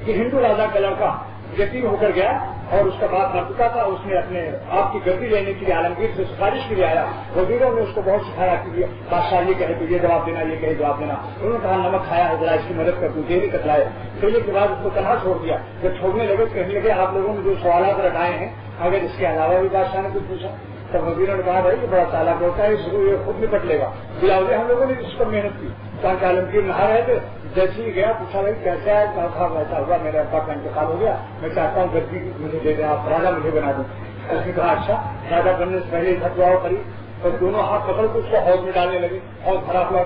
کہ ہندو راجا کا لڑکا یتیم ہو کر گیا اور اس کا باپ مر چکا تھا. اس نے اپنے آپ کی گدی لینے کے لیے عالمگیر سے سفارش کے لیے آیا. وزیروں نے اس کو بہت سکھایا کہ بادشاہ یہ کہے تو یہ جواب دینا، یہ کہے جواب دینا. انہوں نے کہا نمک کھایا ہے ذرا اس کی مدد کر دوں، دیر کتلائے. پھر کے بعد اس کو تنہا چھوڑ دیا. جب چھوڑنے لگے کہنے لگے آپ لوگوں نے جو سوالات رٹائے ہیں اگر اس کے علاوہ بھی بادشاہ نے کچھ پوچھا. تب وزیروں نے کہا بھائی یہ بڑا چالاک ہوتا ہے، اس کو یہ خود نپٹ لے گا. بلاؤ ہم لوگوں نے اس پر محنت کی. تاکہ عالمگیر نہا رہے تھے، جیسے ہی گیا پوچھا بھائی کیسے آئے، کہا ایسا ہوا میرے ابا کا انتقال ہو گیا، میں چاہتا ہوں گدی مجھے دے دیں، آپ راجا مجھے بنا دیں. اس نے کہا اچھا. راجا بننے سے پہلے فتوا کری اور دونوں ہاتھ پکڑ کے اس کو حوض میں ڈالنے لگے اور خراب ہوا.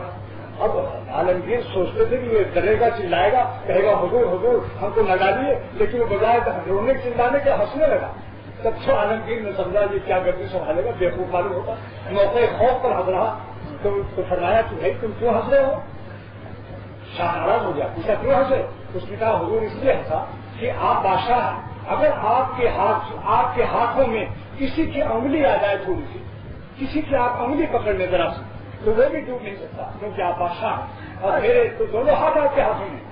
اب عالمگیر سوچتے تھے کہ یہ ڈرے گا، چلائے گا، کہے گا حضور حضور ہم کو نہ ڈالیے، لیکن وہ بجائے رونے چلانے کے ہنسنے لگا. تب سے عالمگیر نے سمجھا یہ کیا گدی سنبھالے گا، بیوقوف معلوم ہوتا. موقع خوف پر ہنس رہا تو اس کو فرمایا کہ بھائی تم کیوں ہنس رہے ہو؟ شاہ ناراض ہو گیا، پوچھا کیوں ہنسے؟ اس نے کہا حضور اس لیے ہنسا کہ آپ بادشاہ ہیں، اگر آپ کے ہاتھوں میں کسی کی انگلی آ جائے تھوڑی سی، کسی کی آپ انگلی پکڑ لیں ذرا سی تو وہ بھی ڈوب نہیں سکتا، کیونکہ آپ بادشاہ ہیں اور میرے تو دونوں ہاتھ آپ کے ہاتھوں میں.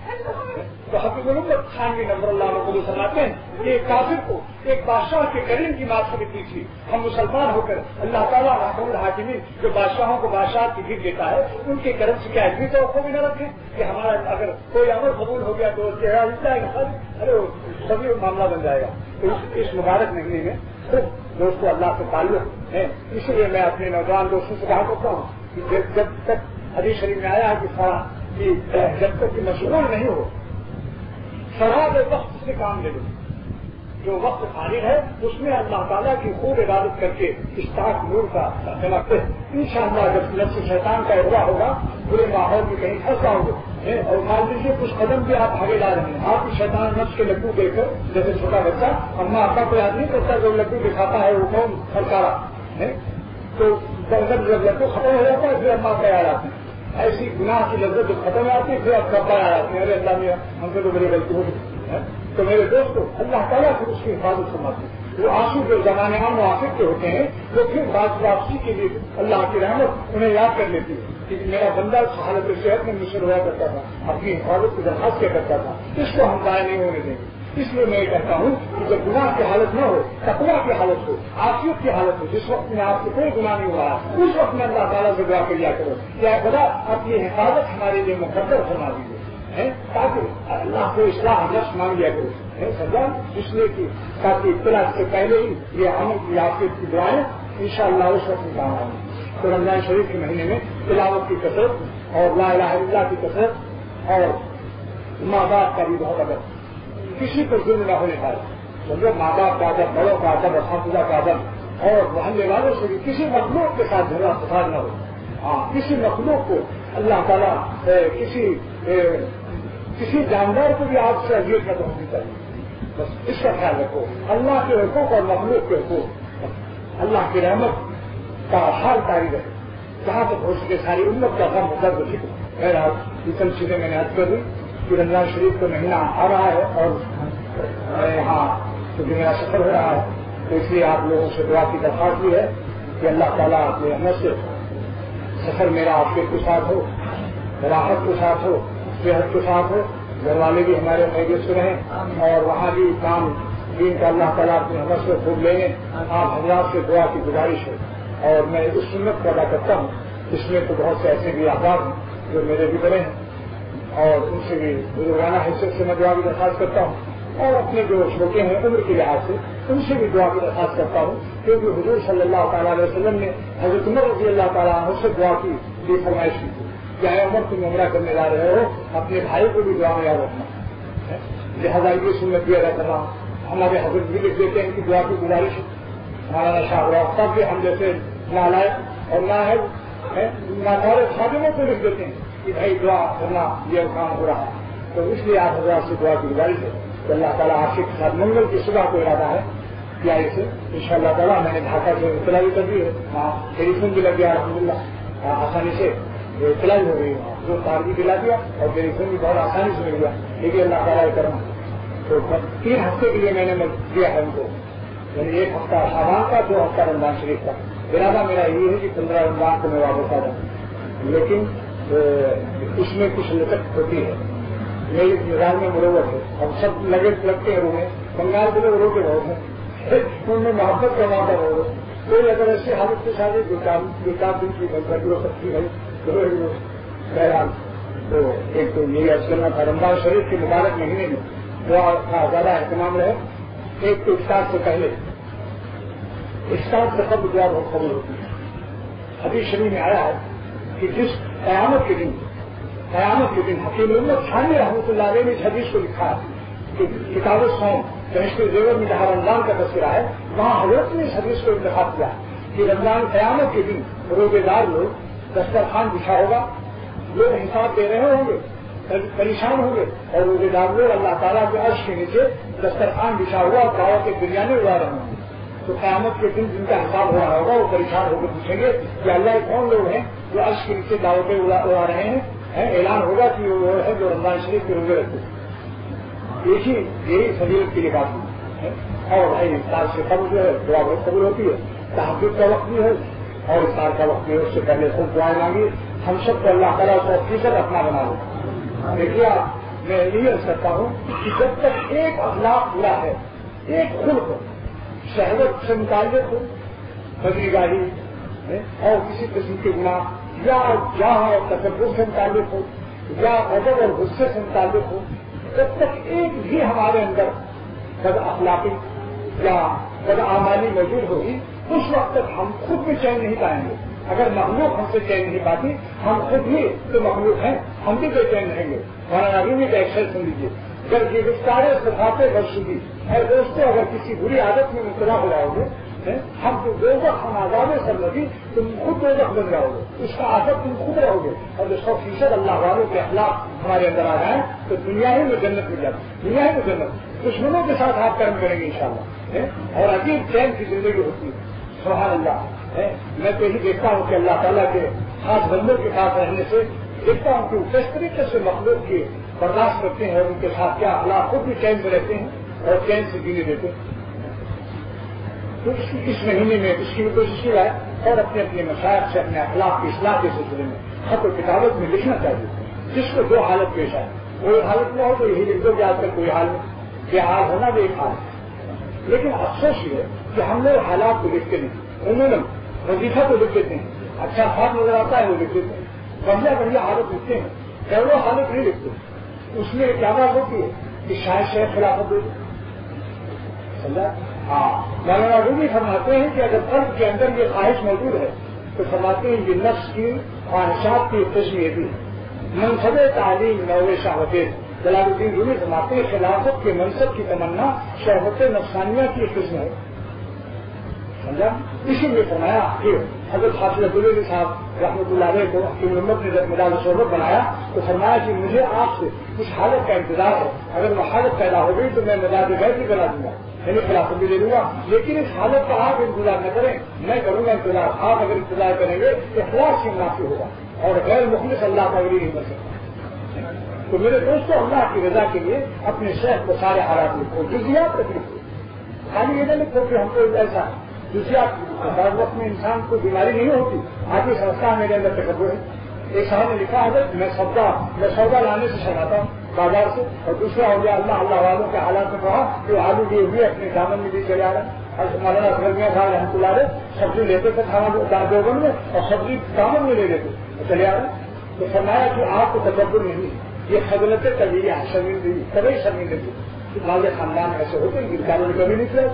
تو حقیق الامت خان بھی نظر اللہ علیہ سناتے ہیں کہ ایک کافر کو ایک بادشاہ کے کریم کی بات کرتی تھی. ہم مسلمان ہو کر اللہ تعالیٰ حکم الحاکمین جو بادشاہوں کو بادشاہ کی گر دیتا ہے ان کے کرم سے کیا اتنی توقع بھی نہ رکھیں کہ ہمارا اگر کوئی امر قبول ہو گیا تو چہرہ جائے گا، ارے سبھی معاملہ بن جائے گا. تو اس مبارک مہینے میں خود دوستوں اللہ سے تعلق ہے. اسی لیے میں اپنے نوجوان دوستوں سے کہا کرتا ہوں کہ جب تک حدیث شریف میں آیا کہ جب تک کہ مشغول نہیں ہو شراب وقت سے کام لے لو. جو وقت فارغ ہے اس میں اللہ تعالیٰ کی خوب عبادت کر کے استاق نور کا جمع کر انشاءاللہ جب نفس شیطان کا اغوا ہوگا برے ماحول میں کہیں پھنسا ہوگا اور مان لیجیے کچھ قدم بھی آپ آگے لا رہے ہیں. آپ شیطان نفس کے لڈو دے کر جیسے چھوٹا بچہ اما ابا کو یاد نہیں کرتا جو لڈو دکھاتا ہے وہ کون سرکارا ہے تو جب لڈو ختم ہو جاتا ہے پھر اما ابا یاد آتے ہیں. ایسی گناہ کی لذت جو ختم ہو جاتی ہے پھر اب کبا آ جاتے ہیں ارے اللہ میں ہم سے تو بڑی غلطی ہو گئی. تو میرے دوستوں اللہ تعالیٰ سے اس کی حفاظت فرماتے ہیں. وہ آنسو جو زمانے عام موافق کے ہوتے ہیں وہ پھر واپسی کے لیے اللہ کی رحمت انہیں یاد کر لیتی ہے کہ میرا بندہ حالت صحت میں مجھ سے روا کرتا تھا، اپنی حفاظت کی درخواست کیا کرتا تھا، اس کو ہم ضائع نہیں ہونے دیں گے. اس لیے میں یہ کہتا ہوں کہ جب گناہ کی حالت نہ ہو، تقویٰ کی حالت ہو، عافیت کی حالت ہو، جس وقت میں آپ سے کوئی گناہ نہیں ہو رہا اس وقت میں اللہ تعالیٰ سے دعا کر لیا کرو کیا خدا اپنی حفاظت ہمارے لیے مقدر فرما دیجیے تاکہ اللہ کو اصلاح نفس مانگ لیا کرو سجا. اس لیے کہ تاکہ اطلاع سے پہلے ہی یہ عمل کی عافیت کی دعائیں انشاءاللہ اس وقت میں کام آئیں. تو رمضان شریف کے مہینے میں تلاوت کی کثرت اور لا الہ الا اللہ کی کثرت اور ماں باپ کا بھی بہت ادب، کسی پر ظلم نہ ہونے پائے. سمجھو ماں باپ کا ادب، بڑوں کا ادب، اساتذہ کا ادب اور محلے والوں سے بھی کسی مخلوق کے ساتھ جھگڑا فساد نہ ہو. ہاں کسی مخلوق کو اللہ تعالیٰ کسی جاندار کو بھی آپ سے اذیت نہ پہنچنی چاہیے. بس اس کا خیال رکھو. اللہ کے حقوق اور مخلوق کے حقوق اللہ کی رحمت کا حال جاری رہے جہاں تک ہو سکے. ساری امت کا غم درد فکر اس سلسلے میں نے عرض کر دی کہ رمضان شریف کا مہینہ آ رہا ہے اور یہاں کیونکہ میرا سفر ہو رہا ہے تو اس لیے آپ لوگوں سے دعا کی درخواست بھی ہے کہ اللہ تعالیٰ اپنے رحمت سے سفر میرا آپ کے ساتھ ہو، راحت کے ساتھ ہو، صحت کے ساتھ ہو، گھر والے بھی ہمارے خیریت سے رہیں اور وہاں بھی کام دین کا اللہ تعالیٰ اپنی حمد سے خوب لیں گے. آپ حضرات سے دعا کی گزارش ہے اور میں اس سنت کو ادا کرتا ہوں. اس میں تو بہت سے ایسے بھی احباب ہیں جو میرے بھی بڑے ہیں اور ان سے بھی بزرگانہ حیثیت سے میں دعا کی درخواست کرتا ہوں اور اپنے جو چھوٹے ہیں عمر کے لحاظ سے ان سے بھی دعا کی درخواست کرتا ہوں کیونکہ حضور صلی اللہ تعالیٰ علیہ وسلم نے حضرت عمر رضی اللہ تعالیٰ عنہ سے دعا کی یہ فرمائش کی کیا ہے عمر تم عمرہ کرنے جا رہے ہو اپنے بھائی کو بھی دعا میں یاد رکھنا. لہٰذا یہ سنت بھی ادا کر رہا ہوں. ہمارے حضرت بھی لکھ دیتے ہیں کہ دعا کی گزارش مولانا شاہ رفتہ بھی ہم جیسے نالائق اور ناقابل خادموں کو لکھ دیتے ہیں کہ بھائی دعا کرنا یہ کام ہو رہا ہے. تو اس لیے آپ حضرات سے دعا کی گزارش ہے کہ اللہ تعالیٰ آپ کے ساتھ منگل کی صبح کو ارادہ ہے کیا اسے ان شاء اللہ تعالیٰ میں نے ڈھاکہ سے اطلاع بھی کر دی ہے. ہاں ٹیلی فون بھی لگ گیا الحمدللہ آسانی سے اطلاع ہو گئی جو تار بھی دلا دیا اور ٹیلی فون بھی بہت آسانی سے مل گیا. لیکن اللہ تعالیٰ یہ کرنا تو 3 ہفتے کے لیے میں نے دیا ہے ان کو یعنی 1 ہفتہ شعبان کا 2 ہفتہ رمضان شریف کا. ارادہ میرا یہ ہے کہ 15 رمضان کو میں واپس آ جاؤں لیکن اس میں کچھ لچک ہوتی ہے. میری مزاج میں مروت ہے اور سب لگتے ہیں روح بنگال کے لوگ رو کے بہت ہیں ان میں محبت کا موقع ہو کوئی اگر ایسی حالت کے ساتھ 2-4 دن کی گھنٹی ہو سکتی ہے بہرحال. تو ایک تو یہی عرض کرنا تھا رمضان شریف کے مبارک مہینے میں دعا کا زیادہ اہتمام رہے. ایک تو افطار سے پہلے افطار سے قبل دعا بہت قبول ہوتی ہے. حدیث شریف میں آیا ہے کہ جس قیامت کے دن حکیم الامت ثانی رحمۃ اللہ علیہ نے اس حدیث کو لکھا ہے کہ کتاب الصوم کہشت زیور میں جہاں رمضان کا تذکرہ ہے وہاں حضرت نے اس حدیث کو انتخاب کیا کہ رمضان قیامت کے دن روزے دار لوگ دسترخوان بچھا ہوگا لوگ حساب دے رہے ہوں گے پریشان ہوں گے اور روزے دار لوگ اللہ تعالیٰ کے عرش کے نیچے دسترخوان بچھا ہوا اور دعوت کے بریانی اڑا رہے ہوں گے. تو قیامت کے دن جن کا حساب ہو رہا ہوگا وہ پریشان ہو کے پوچھیں گے کہ اللہ کون لوگ ہیں جو عرش کے نیچے دعوتیں اڑا رہے ہیں. اعلان ہوگا کہ وہ ہے جو رمضان شریف کے روزے رکھتے ہیں. یہی فضیلت کی بات ہے. اور بھائی افطار سے قبل جو ہے دعا بہت قبول ہوتی ہے. تحجد کا وقت بھی ہے اور افطار کا وقت بھی ہے. اس سے پہلے خوب دعائیں مانگی ہم سب کو اللہ تعالیٰ کو فیصد اپنا بنا لیں. دیکھیے میں یہ عرض کرتا ہوں کہ جب تک ایک اخلاق برا ہے ایک خلق شہوت سے متعلق ہو بدری گاہی اور کسی قسم کے گناہ یا جہاں اور تکبر سے متعلق ہو یا غضب اور غصے سے متعلق ہو جب تک ایک بھی ہمارے اندر بد اخلاقی یا بد اعمالی موجود ہوگی اس وقت تک ہم خود بھی چین نہیں پائیں گے. اگر مخلوق ہم سے چین نہیں پاتی ہم خود ہی تو مخلوق ہیں ہم بھی بے چین رہیں گے. مولانا رومی کا ایک شعر سن لیجیے جب یہ گفتارے صفاتے برسودی ہے دوستوں اگر کسی بری عادت میں مبتلا ہو جاؤ گے ہم تو دوزخ ہم آزاد سر لگی تم خود دوزخ بن جاؤ گے. اس کا عادت تم خود رہو گے اور جو 100% اللہ والوں کے اخلاق ہمارے اندر آ جائیں تو دنیا ہی میں جنت مل جاتی. دنیا ہی میں جنت دشمنوں کے ساتھ آپ کرم کریں گے انشاءاللہ اور عجیب چین کی زندگی ہوتی ہے. سبحان اللہ. میں تو یہی دیکھتا ہوں کہ اللہ تعالیٰ کے خاص بندوں کے پاس رہنے سے دیکھتا ہوں کہ کس طریقے سے مخلوق کی برداشت کرتے ہیں اور ان کے ساتھ کیا اخلاق خود بھی چین میں رہتے ہیں اور چین سے جینے دیتے ہیں. تو اس مہینے میں اس کی بھی کوشش کی ہے اور اپنے اپنے مشاہد سے اپنے اخلاق کی اصلاح کے سلسلے میں خط و کتابت میں لکھنا چاہیے جس کو 2 حالت پیش آئے. کوئی حالت میں ہو تو یہی لکھ دو کہ آج تک کوئی حال نہیں کہ حال ہونا بھی ایک حال ہے. لیکن افسوس یہ ہے کہ ہم لوگ حالات کو لکھتے نہیں. عموماً وظیفہ تو لکھ دیتے ہیں اچھا خواب نظر آتا ہے وہ لکھ دیتے ہیں بڑھیا حالت لکھتے ہیں پہلو حالت نہیں لکھتے. اس میں کیا بات ہوتی ہے کہ شاید شیخ خلافت دے سمجھا. ہاں مولانا رومی فرماتے ہیں کہ اگر قلب کے اندر یہ خواہش موجود ہے تو فرماتے ہیں یہ نفس کی خواہشات کی قسم یہ بھی منصب تعلیم نوے شہوتیں. جلال الدین رومی فرماتے ہیں خلافت کے منصب کی تمنا شہوت نفسانیہ کی قسم ہے. سمجھا. اسی لیے فرمایا کہ حضرت حافظ عبداللہ صاحب رحمۃ اللہ علیہ کو حکیم الامت نے جب مدار صحبت بنایا تو فرمایا کہ مجھے آپ سے اس حالت کا انتظار ہے اگر وہ حالت پیدا ہو گئی تو میں مدار غیر بھی بنا دوں گا یعنی خلافت بھی دے دوں گا. لیکن اس حالت کا آپ انتظار نہ کریں میں کروں گا انتظار. آپ اگر انتظار کریں گے اخلاص سے منافی ہوگا اور غیر مخلص اللہ کا ولی نہیں بن سکتا. تو میرے دوستوں اللہ کی رضا کے لیے اپنے شیخ کو سارے حالات لکھو، جزیات تک لکھو، خالی یہ نہ لکھو کہ ہم کو ایسا جزیات بعض وقت میں انسان کو بیماری نہیں ہوتی، آدمی سمجھتا ہے میرے اندر تکبر ہے۔ ایک صاحب نے لکھا ہے میں سودا لانے سے شرماتا ہوں بازار سے، اور دوسرا ہو گیا اللہ والوں کے حالات میں کہا کہ آلو لیے ہوئے اپنے دامن میں بھی چلے آ رہے ہیں۔ مولانا اصغر میاں صاحب رحمۃ اللہ علیہ سبزی لیتے تھے دیوبند میں اور سبزی دامن میں لے لیتے چلے آ رہے ہیں۔ تو فرمایا کہ آپ کو تکبر نہیں، یہ خجلت طبیعی ہے، شرمندگی کبھی شرمندگی مالے خاندان ایسے ہوتے ہیں گرکاروں نے کبھی نہیں کیا۔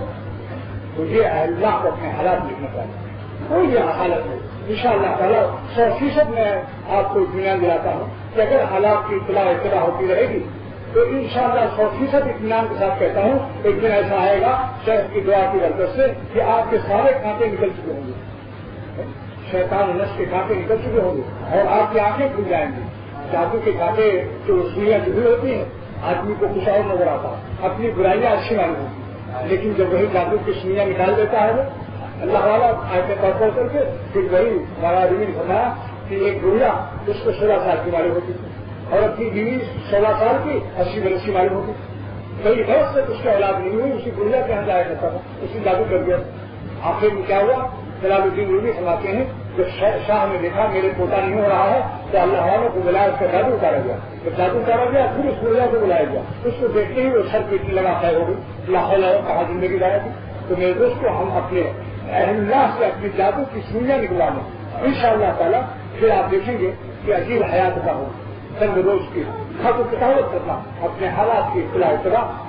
تو یہ اللہ کو اپنے حالات لکھنا چاہیے، کوئی یہ حالت نہیں۔ ان شاء اللہ تعالیٰ 100% میں آپ کو اطمینان دلاتا ہوں کہ اگر حالات کی اطلاع ہوتی رہے گی تو ان شاء اللہ 100% اطمینان کے ساتھ کہتا ہوں ایک دن ایسا آئے گا شیخ کی دعا کی برکت سے کہ آپ کے سارے کانٹے نکل چکے ہوں گے، شیطان و نفس کے کانٹے نکل چکے ہوں گے اور آپ کی آنکھیں کھل جائیں گی۔ جادو کے کانٹے جو سوئیاں جڑی ہوتی ہیں آدمی کو کچھ اور نظر آتا ہے، اپنی برائیاں اچھی معلوم ہوتی، لیکن جب وہی جادو کی سوئیاں نکال دیتا ہے وہ اللہ والا آئے طور پر کر کے پھر وہی ہمارا ریوی نے بتایا کہ ایک گڑیا اس کو 16 سال کی معلوم ہوتی تھی اور اپنی بیوی 16 سال کی 80 برس کی معلوم ہوتی تھی، کئی برس سے اس کا اولاد نہیں ہوئی، اسی گڑیا کے یہاں جایا کرتا تھا، اسی جادو کر دیا۔ آخر میں کیا ہوا؟ جلال الدین رومی فرماتے ہیں جب شاہ نے دیکھا میرے پوتا نہیں ہو رہا ہے تو اللہ والوں کو بلایا، اس کا جادو اتارا گیا، جب جادو اتارا گیا پھر اس گڑیا کو بلایا گیا، اس کو دیکھتے ہی وہ سر پیٹنے لگا خیر ہو گئی، لاہور کہاں زندگی لایا تھی۔ تو میرے دوست کو ہم اپنے اہم اللہ سے اپنی جادو کی سوئیاں نکلا لیں ان شاء اللہ تعالیٰ، پھر آپ دیکھیں گے کہ عجیب حیات کا ہو چند روز کی خط و کتابت کرنا، اپنے حالات کی اطلاع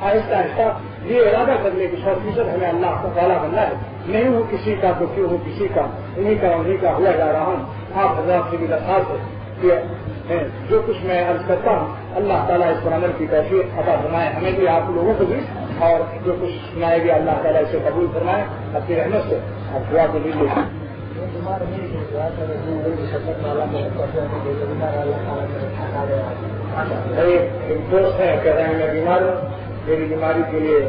آہستہ آہستہ یہ ارادہ کرنے کی 100% ہمیں اللہ کو تعالیٰ بننا ہے، نہیں ہوں کسی کا تو کیوں ہوں کسی کا، انہیں کا ہوا جا رہا ہوں۔ آپ حضرات سے بھی درخواست ہے کہ جو کچھ میں عرض کرتا ہوں اللہ تعالیٰ اس پر عمل کی توفیق عطا فرمائے ہمیں بھی، آپ لوگوں کو بھی، اور جو کچھ سنائے گا اللہ تعالیٰ اسے قبول فرمائے اپنی رحمت سے، آپ دعا کے لیے ایک دوست ہیں کہہ رہے ہیں میں بیمار ہوں، میری بیماری کے لیے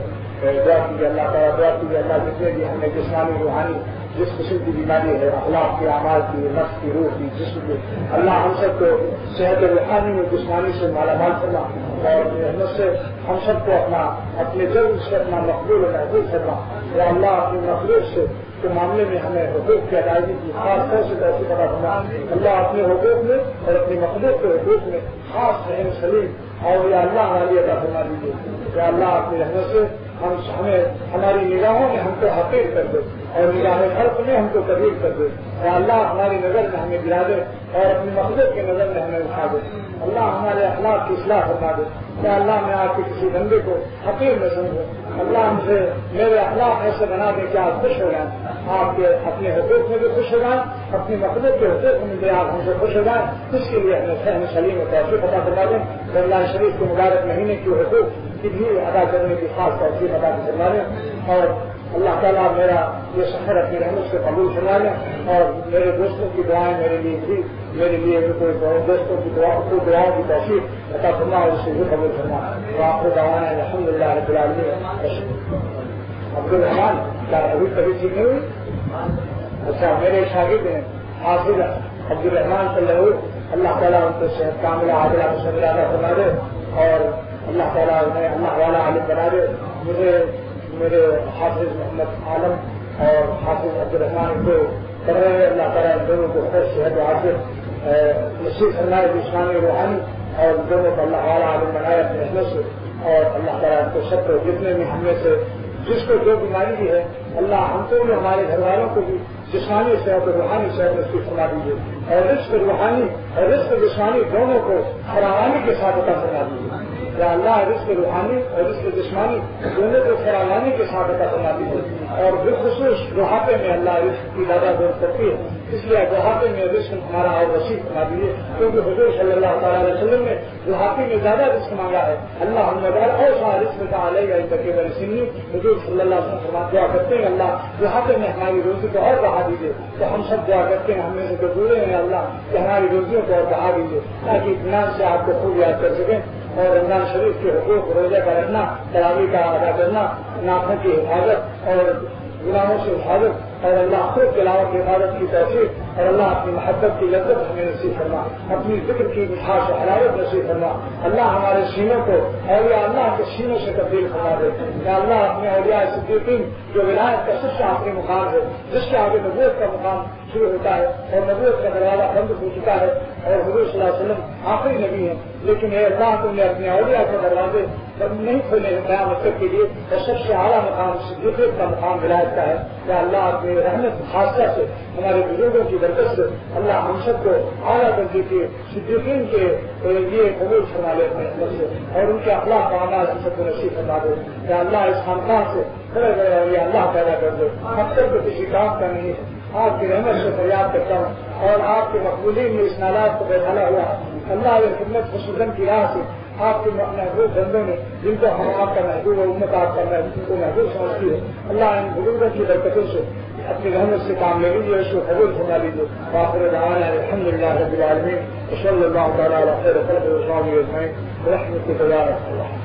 دعا کیجیے اللہ تعالیٰ، دعا کیجیے اللہ جتنے بھی ہمیں جسمانی روحانی جس قسم کی بیماری ہے، اخلاق کی، اعمال کی، نفس کی، روح کی، جسم کی، اللہ ہم سب کو صحت روحانی میں جسمانی سے مالا مال کرنا اور رحمت سے ہم سب کو اپنے جلد سے اپنا مقبول و محفوظ کرنا، یا اللہ اپنی مخلوق سے کے معاملے میں ہمیں حقوق کی ادائیگی کی خاص طور سے کیسے پتا کرنا، اللہ اپنے حقوق میں اور اپنی مخلوق کے حقوق میں خاص رحم سلیم اور یا اللہ ہماری عطا فرما دیجیے، یا اللہ اپنی رحمت سے ہمیں ہماری نگاہوں میں ہم کو حقیر کر دے اور نگاہ خلق میں ہم کو قبول کر دے، یا اللہ ہماری نظر میں ہمیں گرا دے اور اپنی مخلوق کی نظر میں ہمیں اٹھا دے، اللہ ہمارے اخلاق کی اصلاح فرما دے، یا اللہ میں آپ کے کسی بندے کو حقیر نہ سمجھوں، اللہ ہم سے میرے اخلاق ایسے بنا دیں کہ آپ خوش ہو جائیں، آپ کے اپنے حقوق میں بھی خوش ہو جائیں، اپنی مخلوق کے حقوق میں بھی آپ ہم سے خوش ہو جائیں، اس کے لیے ہمیں فہم سلیم و توفیق عطا فرما دیں، رمضان شریف کے مبارک مہینے کی حقوق کی بھی ادا کرنے کی خاص توفیق عطا فرما دیں، اور اللہ تعالیٰ میرا یہ سفر اپنی رحمت سے قبول فرما لیں، اور میرے دوستوں کی دعائیں میرے لیے بھی، میرے لیے دوستوں کی دعاؤں کی توفیق عطا فرما اور اسے بھی قبول فرما، تو آپ کو دعائیں الحمد للہ رب العالمین۔ عبدالرحمان کیا ابھی کبھی ٹھیک نہیں ہوئی؟ اچھا میرے شاگرد ہیں حافظ عبدالرحمان صلی اللہ تعالیٰ ان کو صحت کاملہ عادلہ مسلمہ عطا فرما دے اور اللہ تعالیٰ انہیں اللہ والا عالم بنا دے۔ مجھے میرے حافظ محمد عالم اور حافظ عبدالرحمان کو کر رہے ہیں، اللہ تعالیٰ ان دونوں کو خیر صحت و عافیت نصیب فرمائے جسمانی روحانی، اور دونوں کو اللہ والا عالم بنائے اپنے رحمت سے، اور اللہ تعالیٰ ان کو سب کو جتنے بھی ہم میں سے جس کو جو بیماری بھی ہے اللہ ہم کو بھی ہمارے گھر والوں کو بھی جسمانی صحت اور روحانی صحت نصیب فرما دیجیے، اور رزق روحانی اور رزق جسمانی دونوں کو فراوانی کے ساتھ عطا فرما دیجیے، یا اللہ رزق روحانی اور رزق جسمانی دونوں کو فراوانی کے ساتھ عطا فرما دیجیے، اور بالخصوص بڑھاپے میں اللہ رزق کی زیادہ ضرورت پڑتی ہے، اس لیے بڑھاپے میں رزق ہمارا اور وسیع فرما دیجیے، کیونکہ حضور صلی اللہ تعالیٰ علیہ وسلم نے بڑھاپے میں زیادہ رزق مانگا ہے، اللہ ہم نے اور سارا رزق کا علیہ گا تقریباً سنی حضور صلی اللہ علیہ وسلم دعا کرتے ہیں اللہ بڑھاپے میں ہماری روزی کو اور بڑھا دیجیے، تو ہم سب دعا کرتے ہیں ہم میں سے جو بولے ہیں اللہ کہ ہماری روزیوں کو اور بڑھا دیجیے تاکہ اطمینان سے آپ کو خوب یاد کر سکیں، اور رمضان شریف کے حقوق روزہ کا رکھنا، تراویح کا ادا کرنا، ناخن کی حفاظت اور غلاموں سے حفاظت اور اللہ خود تلاوت کی عبادت کی توفیق اور اللہ اپنی محبت کی لذت ہمیں نصیب فرما، اپنی ذکر کی مٹھاس و حلاوت نصیب فرما، اللہ ہمارے سینوں کو اولیاء اللہ کے سینوں سے تبدیل فرما دے، یا اللہ اپنے اولیاء صدیقین جو ولایت کا سب سے آخری مقام ہے، جس کے آگے نبوت کا مقام شروع ہوتا ہے اور نبوت کا دروازہ بند ہو چکا ہے اور حضور صلی اللہ علیہ وسلم آخری نبی ہیں، لیکن اے اللہ تم نے اپنے اولیاء کے دروازے نہیں کھولے ہیں قیامت تک کے لیے، اور سب سے اعلیٰ مقام صدیقیت کا مقام ولایت کا ہے، یا اللہ اپنی رحمت خاصہ سے ہمارے بزرگوں کی برکت سے اللہ ہم سب کو اعلیٰ درجے کے صدیقین کے لیے قبول فرما لے اپنے رحمت سے، اور ان کے اخلاق و اعمال ہم سب کو نصیب فرما دے، یا اللہ اس خاندان سے بڑے بڑے اولیاء اللہ پیدا کر دے، اب تک تو کسی کام کا نہیں ہے، آپ کی رحمت سے فریاد کرتا ہوں اور آپ کے مقبولین میں اس نالات کو بیٹھانا ہوا اللہ یہ خدمت خصوصاً کی راہ سے آپ کے محبوب بندوں نے جن کو ہم آپ کا محبوب اور امت آپ کا کو محبوب سمجھتی ہے، اللہ ان بزرگوں کی برکتوں سے اپنی رحمت سے کام لے لیجیے، اس کو قبول فرما لیجیے، آخر دعوانا الحمدللہ رب العالمین، صلی اللہ تعالیٰ علیہ وسلم برحمتہ یا رب اللہ۔